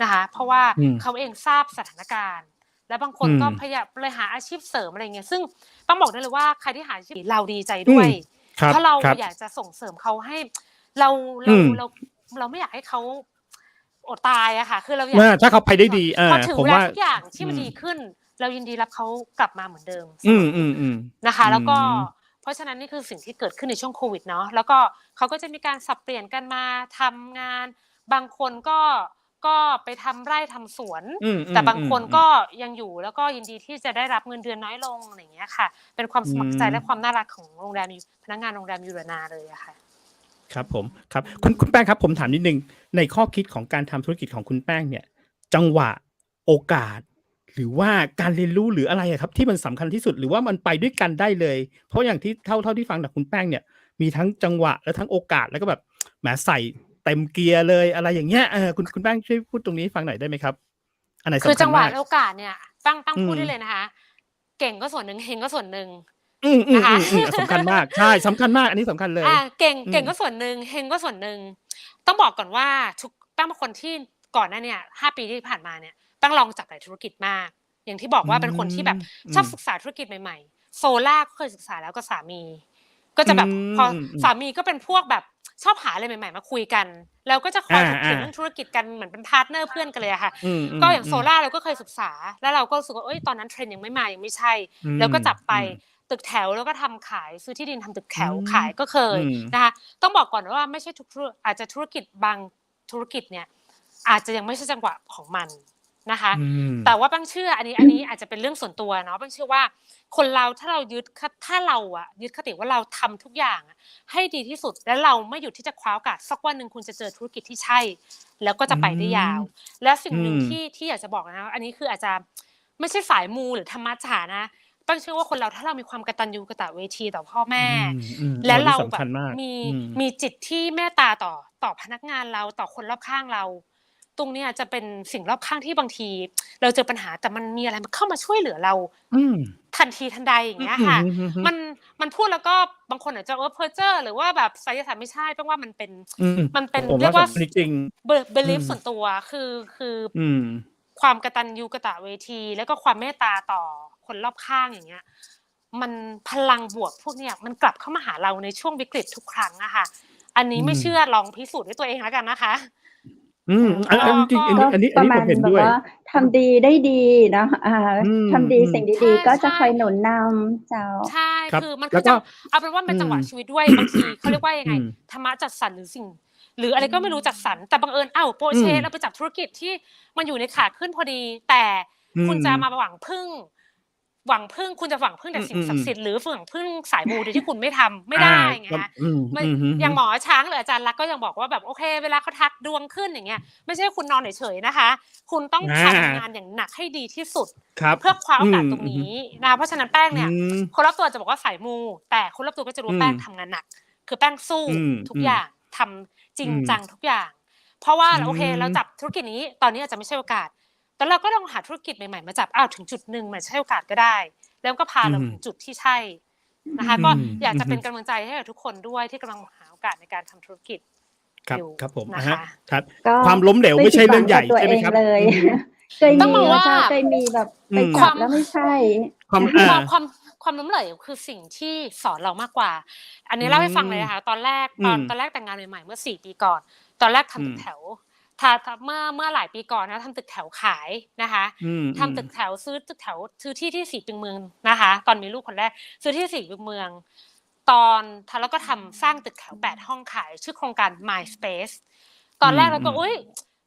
นะคะ เพราะว่าเขาเองทราบสถานการณ์ และบางคนก็พยายามเลยหาอาชีพเสริมอะไรเงี้ย ซึ่งแป้งบอกได้เลยว่าใครที่หาอาชีพเราดีใจด้วย เพราะเราอยากจะส่งเสริมเขาให้เราไม่อยากให้เขาอดตายอะค่ะ คือเราอยาก ถ้าเขาไปได้ดี พอถึง ผม เวลา ว่า ทุกอย่างที่มันดีขึ้น เรายินดีรับเขากลับมาเหมือนเดิม นะคะ แล้วก็เพราะฉะนั้นนี่คือสิ่งที่เกิดขึ้นในช่วงโควิดเนาะ แล้วก็เขาก็จะมีการสับเปลี่ยนกันมาทำงาน บางคนก็ไปทำไร่ทำสวน แต่บางคนก็ยังอยู่ แล้วก็ยินดีที่จะได้รับเงินเดือนน้อยลง อะไรอย่างเงี้ยค่ะ เป็นความสมัครใจและความน่ารักของโรงแรมพนักงานโรงแรมยูรานาเลยอะค่ะ ครับผม ครับ คุณแป้งครับ ผมถามนิดหนึ่ง ในข้อคิดของการทำธุรกิจของคุณแป้งเนี่ย จังหวะ โอกาส หรือว่าการเรียนรู้ หรืออะไรอะครับที่มันสำคัญที่สุด หรือว่ามันไปด้วยกันได้เลย? เพราะอย่างที่เท่าที่ฟังจากคุณแป้งเนี่ย มีทั้งจังหวะและทั้งโอกาส แล้วก็แบบ แหม ใส่เต็มเกียร์เลย อะไรอย่างเงี้ย คุณแป้งช่วยพูดตรงนี้ให้ฟังหน่อยได้ไหมครับ? อันไหนสำคัญมาก? คือจังหวะและโอกาสเนี่ยแป้งพูดได้เลยนะคะ เก่งก็ส่วนหนึ่ง เฮงก็ส่วนหนึ่งนะคะ สำคัญมาก ใช่ สำคัญมาก อันนี้สำคัญเลย เก่งก็ส่วนหนึ่ง เฮงก็ส่วนหนึ่ง ต้องบอกก่อนว่าแป้งเป็นคนที่ก่อนหน้าเนี่ย 5 ปีที่ผ่านมาเนี่ย แป้งลองจับหลายธุรกิจมาก อย่างที่บอกว่าเป็นคนที่แบบชอบศึกษาธุรกิจใหม่ๆ โซล่าร์ก็เคยศึกษาแล้วกับสามี ก็จะแบบพอ อืม สามีก็เป็นพวกแบบชอบหาอะไรใหม่ๆมาคุยกันแล้วก็จะคอยถกเถียงเรื่องธุรกิจกันเหมือนเป็นพาร์ทเนอร์เพื่อนกันเลยอะค่ะก็อย่างโซล่าเราก็เคยศึกษาแล้วเราก็รู้สึกว่าตอนนั้นเทรนด์ยังไม่มายังไม่ใช่แล้วก็จับไปตึกแถวแล้วก็ทำขายซื้อที่ดินทำตึกแถวขายก็เคยนะคะต้องบอกก่อนว่าไม่ใช่ทุกอาจจะธุรกิจบางธุรกิจเนี่ยอาจจะยังไม่ใช่จังหวะของมันนะคะแต่ว่าปังเชื่ออันนี้อาจจะเป็นเรื่องส่วนตัวเนาะปังเชื่อว่าคนเราถ้าเรายึดคติว่าเราทำทุกอย่างให้ดีที่สุดและเราไม่หยุดที่จะคว้าโอกาสสักวันหนึ่งคุณจะเจอธุรกิจที่ใช่แล้วก็จะไปได้ยาวและสิ่งหนึ่งที่อยากจะบอกนะอันนี้คืออาจจะไม่ใช่สายมูหรือธรรมะจ๋านะปังเชื่อว่าคนเราถ้าเรามีความกตัญญูกตเวทีต่อพ่อแม่และเราแบบมีจิตที่เมตตาต่อพนักงานเราต่อคนรอบข้างเราตรงนี้จะเป็นสิ่งรอบข้างที่บางทีเราเจอปัญหาแต่มันมีอะไรมาเข้ามาช่วยเหลือเราทันทีทันใดอย่างเงี้ยค่ะมันพูดแล้วก็บางคนอาจจะเพ้อเจ้อหรือว่าแบบไสยศาสตร์ไม่ใช่เพราะว่ามันเป็นเรียกว่าbelief ส่วนตัวคือความกตัญญูกตเวทีแล้วก็ความเมตตาต่อคนรอบข้างอย่างเงี้ยมันพลังบวกพวกเนี้ยมันกลับเข้ามาหาเราในช่วงวิกฤตทุกครั้งอะค่ะอันนี้ไม่เชื่อลองพิสูจน์ด้วยตัวเองแล้วกันนะคะจริงอันนี้ผมเห็นด้วยทำดีได้ดีนะทำดีสิ่งดีๆก็จะคอยหนุนนำเจ้าใช่คือมันคือเอาเป็นว่าเป็นจังหวะชีวิตด้วยบางทีเขาเรียกว่ายังไงธรรมะจัดสรรหรือสิ่งหรืออะไรก็ไม่รู้จัดสรรแต่บังเอิญโปเช่เราไปจับธุรกิจที่มันอยู่ในขาขึ้นพอดีแต่คุณจะมาหวังพึ่งคุณจะหวังพึ่งแต่สิ่งศักดิ์สิทธิ์หรือหวังพึ่งสายมูโดยที่คุณไม่ทำไม่ได้ไงคะอย่างหมอช้างหรืออาจารย์ลักษณ์ก็ยังบอกว่าแบบโอเคเวลาเขาทักดวงขึ้นอย่างเงี้ยไม่ใช่คุณนอนเฉยๆนะคะคุณต้องทำงานอย่างหนักให้ดีที่สุดเพื่อคว้าโอกาสตรงนี้นะเพราะฉะนั้นแป้งเนี่ยคนรอบตัวจะบอกว่าสายมูแต่คนรอบตัวก็จะรู้แป้งทำงานหนักคือแป้งสู้ทุกอย่างทำจริงจังทุกอย่างเพราะว่าโอเคเราจับธุรกิจนี้ตอนนี้อาจจะไม่ใช่โอกาสแต่เราก็ลองหาธุรกิจใหม่ๆมาจับถึงจุดนึงมันใช่โอกาสก็ได้แล้วก็พาเราถึงจุดที่ใช่นะคะก็อยากจะเป็นกำลังใจให้กับทุกคนด้วยที่กำลังหาโอกาสในการทำธุรกิจอยู่ครับผมนะคะครับความล้มเหลวไม่ใช่เรื่องใหญ่ใช่ไหมครับต้องบอกว่าเคยมีแบบไปจับแล้วไม่ใช่ความล้มเหลวคือสิ่งที่สอนเรามากกว่าอันนี้เล่าให้ฟังเลยนะคะตอนแรกแต่งงานใหม่ๆเมื่อ4 ปีก่อนตอนแรกทำตึกแถวเมื่อหลายปีก่อนนะทำตึกแถวขายนะคะทำตึกแถวซื้อที่4 ปีเมืองนะคะตอนมีลูกคนแรกซื้อที่4 ปีเมืองแล้วก็สร้างตึกแถว8 ห้องขายชื่อโครงการ My Space ตอนแรกเราก็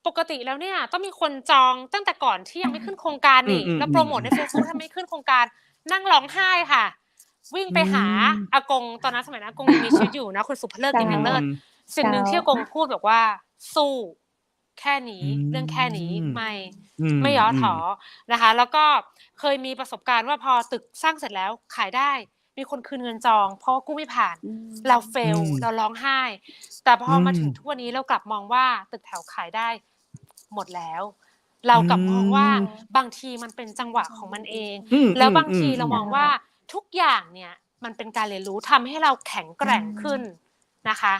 ปกติแล้วเนี่ยต้องมีคนจองตั้งแต่ก่อนที่ยังไม่ขึ้นโครงการนี่แล้วโปรโมทใน Facebook ถ้าไม่ขึ้นโครงการนั่งร้องไห้ค่ะวิ่งไปหาอากงตอนนั้นสมัยนั้นอากงยังมีชีวิตอยู่นะคุณสุภเลิศกินยังเลิศสิ่งนึงที่อากงพูดบอกว่าสู้แค่นี้เรื่องแค่นี้ไม่ย่อท้อนะคะแล้วก็เคยมีประสบการณ์ว่าพอตึกสร้างเสร็จแล้วขายได้มีคนคืนเงินจองเพราะว่ากู้ไม่ผ่านเราเฟลเราร้องไห้แต่พอมาถึงทุกวันนี้เรากลับมองว่าตึกแถวขายได้หมดแล้วเรากลับมองว่าบางทีมันเป็นจังหวะของมันเองแล้วบางทีเรามองว่าทุกอย่างเนี่ยมันเป็นการเรียนรู้ทำให้เราแข็งแกร่งขึ้นนะคะ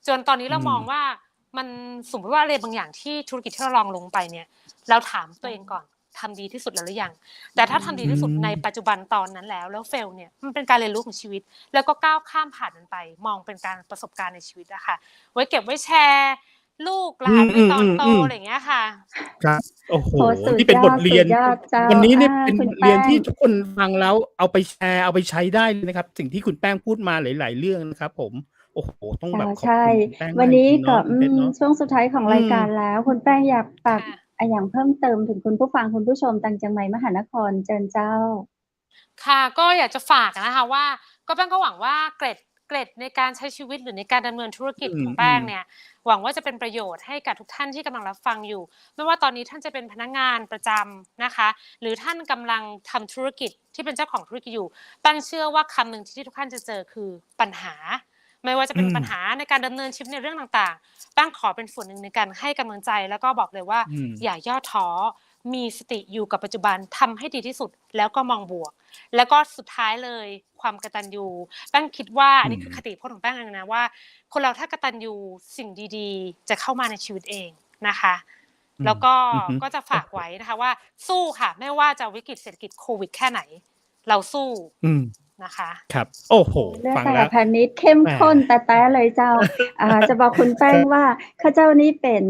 จนตอนนี้เรามองว่ามันสมมติว่าอะไรบางอย่างที่ธุรกิจที่เราลองลงไปเนี่ยเราถามตัวเองก่อนทำดีที่สุดแล้วหรือยังแต่ถ้าทำดีที่สุดในปัจจุบันตอนนั้นแล้วเฟลเนี่ยมันเป็นการเรียนรู้ของชีวิตแล้วก็ก้าวข้ามผ่านมันไปมองเป็นการประสบการณ์ในชีวิตอะค่ะไว้เก็บไว้แชร์ลูกหลานในตอนโตอะไรอย่างเงี้ยค่ะครับโอ้โหนี่เป็นบทเรียนวันนี้เนี่ยเป็นบทเรียนที่ทุกคนฟังแล้วเอาไปแชร์เอาไปใช้ได้นะครับสิ่งที่คุณแป้งพูดมาหลายๆเรื่องนะครับผมโอ้โหต้องแบบขอบคุณแป้งวันนี้ก็ช่วงสุดท้ายของรายการแล้วคุณแป้งอยากฝากอย่างเพิ่มเติมถึงคุณผู้ฟังคุณผู้ชมต่างจังหวัดมหานครเจิญเจ้าค่ะก็อยากจะฝากนะคะว่าก็แป้งก็หวังว่าเกร็ดในการใช้ชีวิตหรือในการดำเนินธุรกิจของแป้งเนี่ยหวังว่าจะเป็นประโยชน์ให้กับทุกท่านที่กำลังรับฟังอยู่ไม่ว่าตอนนี้ท่านจะเป็นพนักงานประจำนะคะหรือท่านกำลังทำธุรกิจที่เป็นเจ้าของธุรกิจอยู่แป้งเชื่อว่าคำหนึ่งที่ทุกท่านจะเจอคือปัญหาไม่ว่าจะเป็นปัญหาในการดำเนินชีวิตในเรื่องต่างๆแป้งขอเป็นส่วนหนึ่งในการให้กำลังใจแล้วก็บอกเลยว่าอย่าย่อท้อมีสติอยู่กับปัจจุบันทำให้ดีที่สุดแล้วก็มองบวกแล้วก็สุดท้ายเลยความกตัญญูแป้งคิดว่าอันนี้คือคติพจน์ของแป้งเองนะว่าคนเราถ้ากตัญญูสิ่งดีๆจะเข้ามาในชีวิตเองนะคะแล้วก็จะฝากไว้นะคะว่าสู้ค่ะไม่ว่าจะวิกฤตเศรษฐกิจโควิดแค่ไหนเราสู้ นะคะ ครับ โอ้โห เลือด ฟัง ส แล้ หาว พันธุ์นี้เข้ม แหม ข้นแต๊ะๆเลยเจ้า จะบอกคุณแป้ ค ง รับ ว่าข้าเจ้านี่เป็น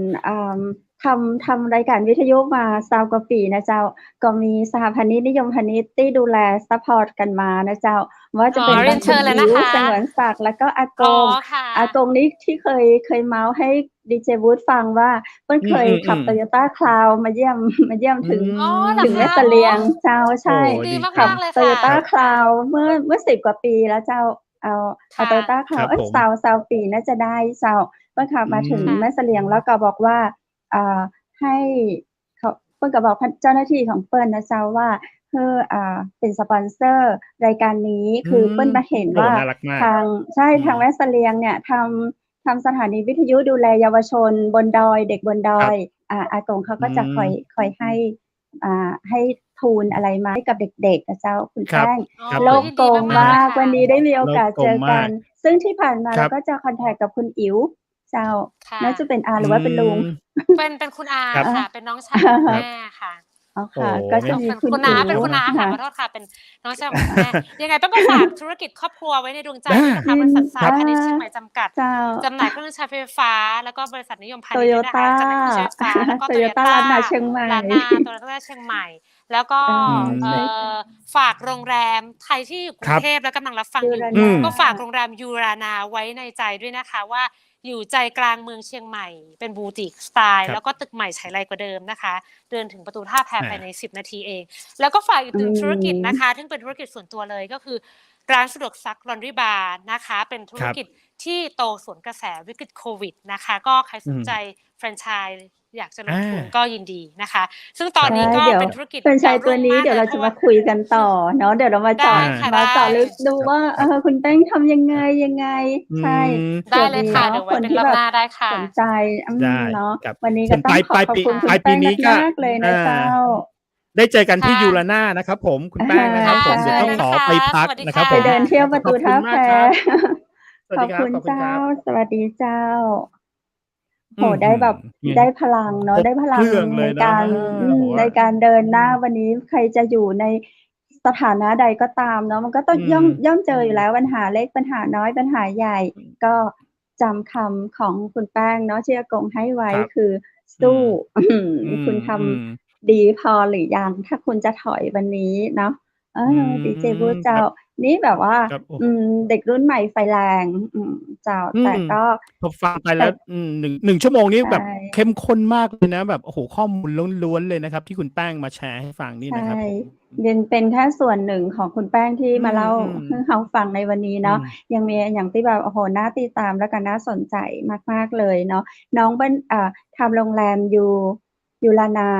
ทำรายการวิทยุมา20 กว่าปีนะเจ้า ก็มีสหพันธ์นิยมพาณิชย์ที่ดูแลซัปพอร์ตกันมานะเจ้า ว่า อ๋ จะ อ เป็น เรี ทาย ง นเช คุ ิ ณ ญเลย อิ๋ นะ ว คะ สงวนศักดิ์ แล้วก็อาก อ๋อ ง ค่ะ อากงนี่ที่เคยเมาท์ให้ดีเจวูดฟังว่าเปิ้น อื เคยขับ ม ๆ ๆ Toyota Crown มาเยี่ยม อื ถึง อ๋อ เหรอ ถึง ค แม่ ะ? เสโอ้ ลียงเจ้า ใโอ้ ช่ ดี ดี ม ครั ขั บ าก ๆ เลยค่ะ Toyota ครับ Crown เมื่อ 10 กว่าปีแล้วเจ้า เอา ค่ะ Toyota ครั Crown บ เอ๊ย ผม 20 ปีน่าจะได้เจ้า เปิ้นขับ อื มาถึง ค่ะ แม่เสลียง แล้วก็บอกว่า ให้เขา เปิ้นก็บอกเจ้าหน้าที่ของเปิ้นนะเจ้าว่า เป็นสปอนเซอร์รายการนี้ อื คือเปิ้นมาเห็น โอ้ ว่า น่ารักมาก ทาง ใช่ อื ทาง ม แม่เสลียงเนี่ยทำสถานีวิทยุดูแลเยาวชนบนดอย เด็กบนดครอับ ย อากงเขา อื ก็จะคอยให้ทุนอะไรมาให้กับเด็ก ๆ อะเจ้า คุณ ครั แป้ บ ง อ๋อ ครับ โล ผม ยิน ก ดี ม มาก มา ๆ ก ค่ะ วันนี้ได้มีโอกาส โลกกล เจ ม อ มา กัน ก ซึ่งที่ผ่านมา ค เร รั า บ ก็จะคอนแทคกับคุณอิ๋วเจ้า ค่ะ น่าจะเป็นอา อื หรือว่าเป็นลุง ม เป็นคุณอา ครับ ค่ะ เป็นน้องชายของคุณ ครั แม บ ่ค่ะ อ๋อ โอ้ ค่ะ ก็ งั้ จะ น มี เป็น คุณ คุณ อิ๋ น้า ว เป็นคุณน้าค่ะ ค่ะ ขอโทษค่ะ เป็นน้องชายของคุณแม่ ยังไงต้องก็ฝากธุรกิจครอบครัวไว้ในดวงใจ อา ด้วยนะคะ บริษัทสหพาณิชย์เชียงใหม่จำกัด เจ้า จำหน่ายเครื่องใช้ไฟฟ้า แล้วก็บริษัทนิยมพาณิชย์ด้วยนะคะ Toyota จำหน่ายเครื่องใช้ไฟฟ้า แล้วก็ Toyota Toyota ล้านนาเชียงใหม่ ล้านนา Toyota เชียงใหม่ แล้วก็ อื เอ่ ม อ ฝากโรงแรม ใครที่อยู่กรุ ค ง รับ เทพและกำลังรับฟัง ยู อยู่ รา อื นา ม ก็ฝากโรงแรมยูรานาไว้ในใจด้วยนะคะว่า อยู่ใจกลางเมืองเชียงใหม่ เป็นบูติกสไตล์ ครั แล้ บ วก็ตึกใหม่ไฉไลกว่าเดิมนะคะ เดินถึงประตูท่าแพ อา ภายใน 10 นาทีเอง แล้วก็ฝากอีก อื 1 ธุรกิจ ม นะคะ ซึ่งเป็นธุรกิจส่วนตัวเลย ก็คือร้านสะดวกซัก Laundry Bar นะคะ เป็นธุ ค ร รับ กิจที่โตสวนกระแสวิกฤตโควิดนะคะ ก็ใคร อื สนใจ ม แฟรนไชส์อยากจะล อ งทุน า ก็ยินดีนะคะ ซึ่งตอ ใช นนี้ ่ ก็ เดี๋ยว เป็นธุรกิจ แฟรนไช ดาว ส์ตั รุ่ ว ง นี้ มาก เดี๋ยว เล เรา ย เพ จะ ราะ ม ว่า าคุยกันต่อเนาะ เดี๋ยวเรามา ได เจาะ ้ค่ะ มา ได้ เจาะลึกดู ครับ ว่า ครับ คุณแป้งทำยังไง อื ใช่ ม ได้ เผื่อ เลย มี ค่ะ เนาะ เดี๋ยว ค ไว้ น เป็น ที่ รอบ แบบ หน้าได้ค่ะ สนใจ ได้ เนาะ ครับ วันนี้ ส่ ก็ วน ต้ ป อง ลาย ขอบ ปี คุณคุ ป ณ ลาย แป้ ปี ง นี้ก็ มาก ๆ เลยนะ อา เจ้า ได้เจอกัน ค่ ที่ยู ะ รานานะครับผม คุณแป้งนะค ค่ รับผม เจ เดี๋ยว อ ต้อง กัน ขอ นะคะ ไปพัก สวัสดี นะครับ ค่ ผ ไป ม เดินเที่ยวประ ข ตู อบ ท่า คุณ แพ มากครับ สวั ข ส อ ดี บ ครั คุ บ ณ ขอบคุ เจ ณ ้า ครับ สวัสดีเจ้า โอ้ อื้ โฮ อ ได้ ฮือ แบบ เนี่ย ได้พลังเนาะ 6 ได้พ เค ลั ร งื่ องเล ใน ยเนาะ การ โอ้โฮ ในการเดินหน้า อืม วันนี้ใครจะอยู่ในสถานะใดก็ตามเนาะ มันก็ต้ออืง ย่อม ม ย่อมเจออยู่แล้วปัญหาเล็ก ปัญหาน้อย ปัญหาใหญ่ อืม ก็จำคำของคุณแป้งเนาะ ที่อากงให้ไว้ ครับ คือ อื สู้ ม อืคุณท ม ๆ ำดีพอหรือยัง ถ้าคุณจะถอยวันนี้เนาะ อืดีเจวูม ดเจค้า รับ นี่แบบว่า ครับ โอ้โฮ เด็กรุ่นใหม่ไฟแรง เจ้า อืม แต่ก็ พอฟังไปแตแล้่ ว 1 ชั่วโมงนี้ใช่ แบบเข้มข้นมากเลยนะ แบบ โอ้โฮ ข้อมูลล้วน ๆ เลยนะครับ ที่คุณแป้งมาแชร์ให้ฟังนี่ใช่ นะครับผม เป็นแค่ส่วนหนึ่งของคุณแป้งที่อืมาเล่า ม ให้ ๆ เราฟังในวันนี้เนาะ อืม ยังมีอย่างที่แบบ โอ้โฮ น่าติดตามและก็น่าสนใจมาก ๆ เลยเนาะ น้องเปิ้น ทำโรงแรมยูรานา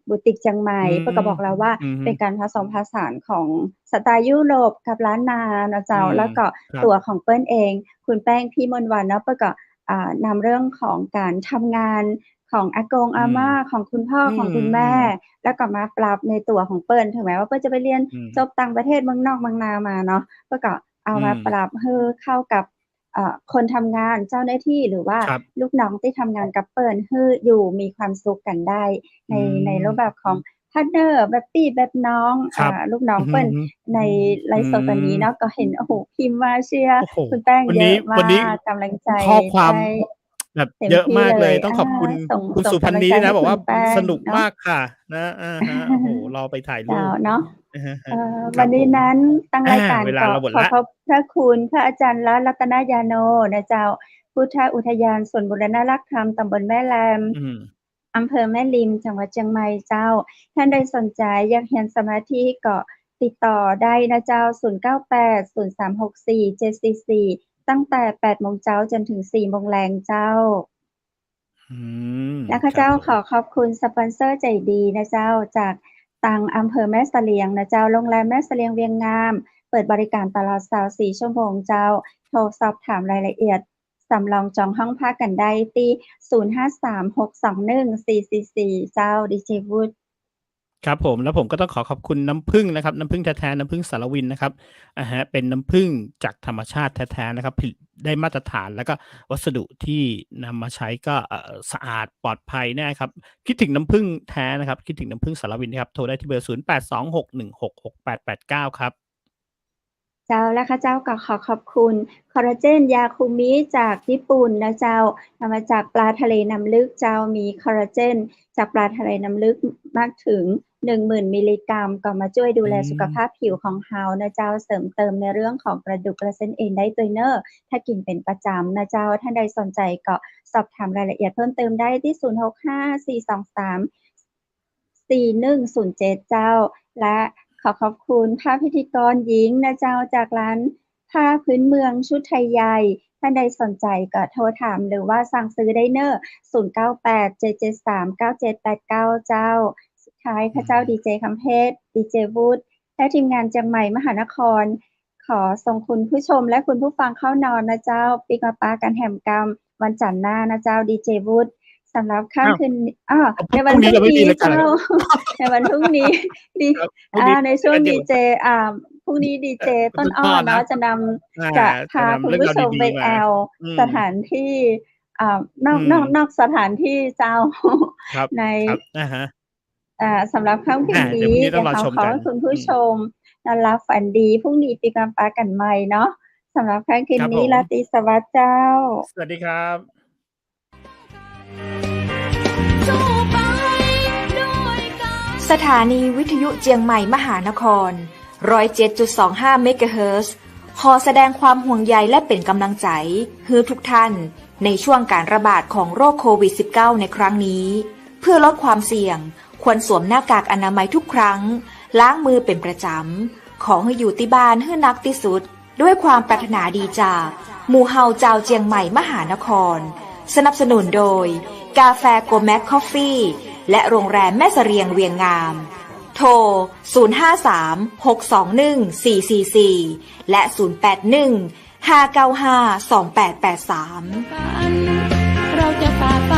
บูติกเชียงใหม่ อืเพิ่นก็บอกเราว่า อฮึ เป็นการผสมผสานของสไตล์ยุโรปกับล้านนาเนาะเจ้า แล้วก็ ครับ ตัวของเปิ้ลเอง คุณแป้ง พี่มนต์วันเนาะ เปิ้ลก็ นำเรื่องของการทำงานของอากง อื อาม ม่า ของคุณพ่อ อืของคุณแม่ ม แล้วก็มาปรับในตัวของเปิ้ล ถึงแม้ว่าเปิ้ลจะไปเรียนอืม จบต่างประเทศเมืองนอกเมืองนามาเนาะ เปิ้ลก็เอาอืมาม ปรับให้เข้ากับ คนทำงาน เจ้าหน้าที่ หรือว่า ครับ ลูกน้องที่ทำงานกับเปิ้ลให้อยู่มีความสุขกันได้ อื ในรูปม แบบของพาร์ตเนอร์ แบบพี่แบบน้อง ครับ ลูกน้ออือฮงเปิ้ล ึ ในไลๆ อืฟ์สดวันนี้ม เนาะ ก็เห็น โอ้โฮ พิมพ์มาเชียร์โอ้โฮ คุณแป้งวัน เย นี้ อะม วันนี้ าก กำลังใจ ข้อควาใม ห้ แบบเต็ม เยอะ ที่ มาก เล เลย ย ต้องขอบคุณ ส่ง คุณ ส่ สุ ง พร กำ ร ลัง ณี ใจ ด้วย ใหนะ ้ บอก คุ ว่า ณแป้ ส ง นุก เนาะ มากค่ะ นะ อะฮะ โอ้โฮ รอไปถ่ายรเจู้า ป เนาะ อะฮะ ควรัันบผม นี้นั้นทางรายการ เวลา ก็เราหมดแล้ว ขอขอบพระคุณพระอาจารย์ลักษณ์ รัตนยาโนนะเจ้า พุทธอุทยานสวนบูรณรักษ์ธรรม ตำบลแม่แรม อืม อำเภอแม่ริม จังหวัดเชียงใหม่เจ้า ท่านใดสนใจอยากเรียนสมาธิก็ติดต่อได้นะเจ้า 098-0364-744 ตั้งแต่ 8 โมงเช้าจนถึง 4 โมงแลงเจ้า อืม และข้า ครเัจบ้าผม ขอขอบคุณสปอนเซอร์ใจดีนะเจ้า จากทางอำเภอแม่เสลียงนะเจ้า โรงแรมแม่เสลียงเวียงงาม เปิดบริการตลอด 24 ชั่วโมงเจ้า โทรสอบถามรายละเอียด สำรองจองห้องพักกันได้ที่ 053-621-444 เจ้า ดีเจวูด ครับผม แล้วผมก็ต้องขอขอบคุณน้ำผึ้งนะครับ น้ำผึ้งแท้ ๆ น้ำผึ้งสารวินนะครับ อะฮะ เป็นน้ำผึ้งจากธรรมชาติแท้ ๆ นะครับ ผลิตได้มาตรฐาน แล้วก็วัสดุที่นำมาใช้ก็ สะอาดปลอดภัยแน่ครับ คิดถึงน้ำผึ้งแท้นะครับ คิดถึงน้ำผึ้งสารวินนะครับ โทรได้ที่เบอร์ 0826166889 ครับ เจ้าและข้าเจ้าก็ขอขอบคุณคอลลาเจนยาคุมิจากญี่ปุ่นนะเจ้านำมาจากปลาทะเลน้ำลึกเจ้ามีคอลลาเจนจากปลาทะเลน้ำลึกมากถึง 10,000 มิลลิกรัมก็มาช่วยดูแลสุขภาพผิวของเฮานะเจ้าเสริมเติมในเรื่องของกระดูกและเส้นเอ็นได้ตัวเนอร์ถ้ากินเป็นประจำนะเจ้าท่านใดสนใจก็สอบถามรายละเอียดเพิ่มเติมได้ที่0654234107เจ้าและขอขอบคุณผ้าพิธีกรหญิงนะเจ้าจากร้านผ้าพื้นเมืองชุดไทยใหญ่ท่านใดสนใจก็โทรถามหรือว่าสั่งซื้อได้เนอร์0987739789เจ้าสุดท้ายข้าเจ้าดีเจคำเพชรดีเจวูดและทีมงานเชียงใหม่มหานครขอส่งคุณผู้ชมและคุณผู้ฟังเข้านอนนะเจ้าปิกมาปากันแหมกรรมวันจันทร์หน้านะเจ้าดีเจวูดสำหรับค่ำคืนในวันพรุ่งนี้เจ้าในวันพรุ่งนี้ดีในช่วงดีเจพรุ่งนี้ดีเจต้นอ้อเนาะจะพาคุณผู้ชมไปแอลสถานที่นอกสถานที่เจ้าในสำหรับค่ำคืนนี้เดี๋ยวขอให้คุณผู้ชมนอนหลับฝันดีพรุ่งนี้ปีกันปากันใหม่เนาะสำหรับค่ำคืนนี้ราตรีสวัสดิ์เจ้าสวัสดีครับสถานีวิทยุเจียงใหม่มหานคร 107.25 เมกะเฮิรตซ์ขอแสดงความห่วงใยและเป็นกำลังใจให้ทุกท่านในช่วงการระบาดของโรคโควิด -19 ในครั้งนี้เพื่อลดความเสี่ยงควรสวมหน้ากากอนามัยทุกครั้งล้างมือเป็นประจำขอให้อยู่ที่บ้านให้นักที่สุดด้วยความปรารถนาดีจากหมู่เฮาเจ้าเจียงใหม่มหานครสนับสนุนโดยกาแฟโกแม็กคอฟฟี่และโรงแรมแม่เสรียงเวียงงามโทร 053-621-444 และ 081-595-2883 เราจะฝ่าฟัน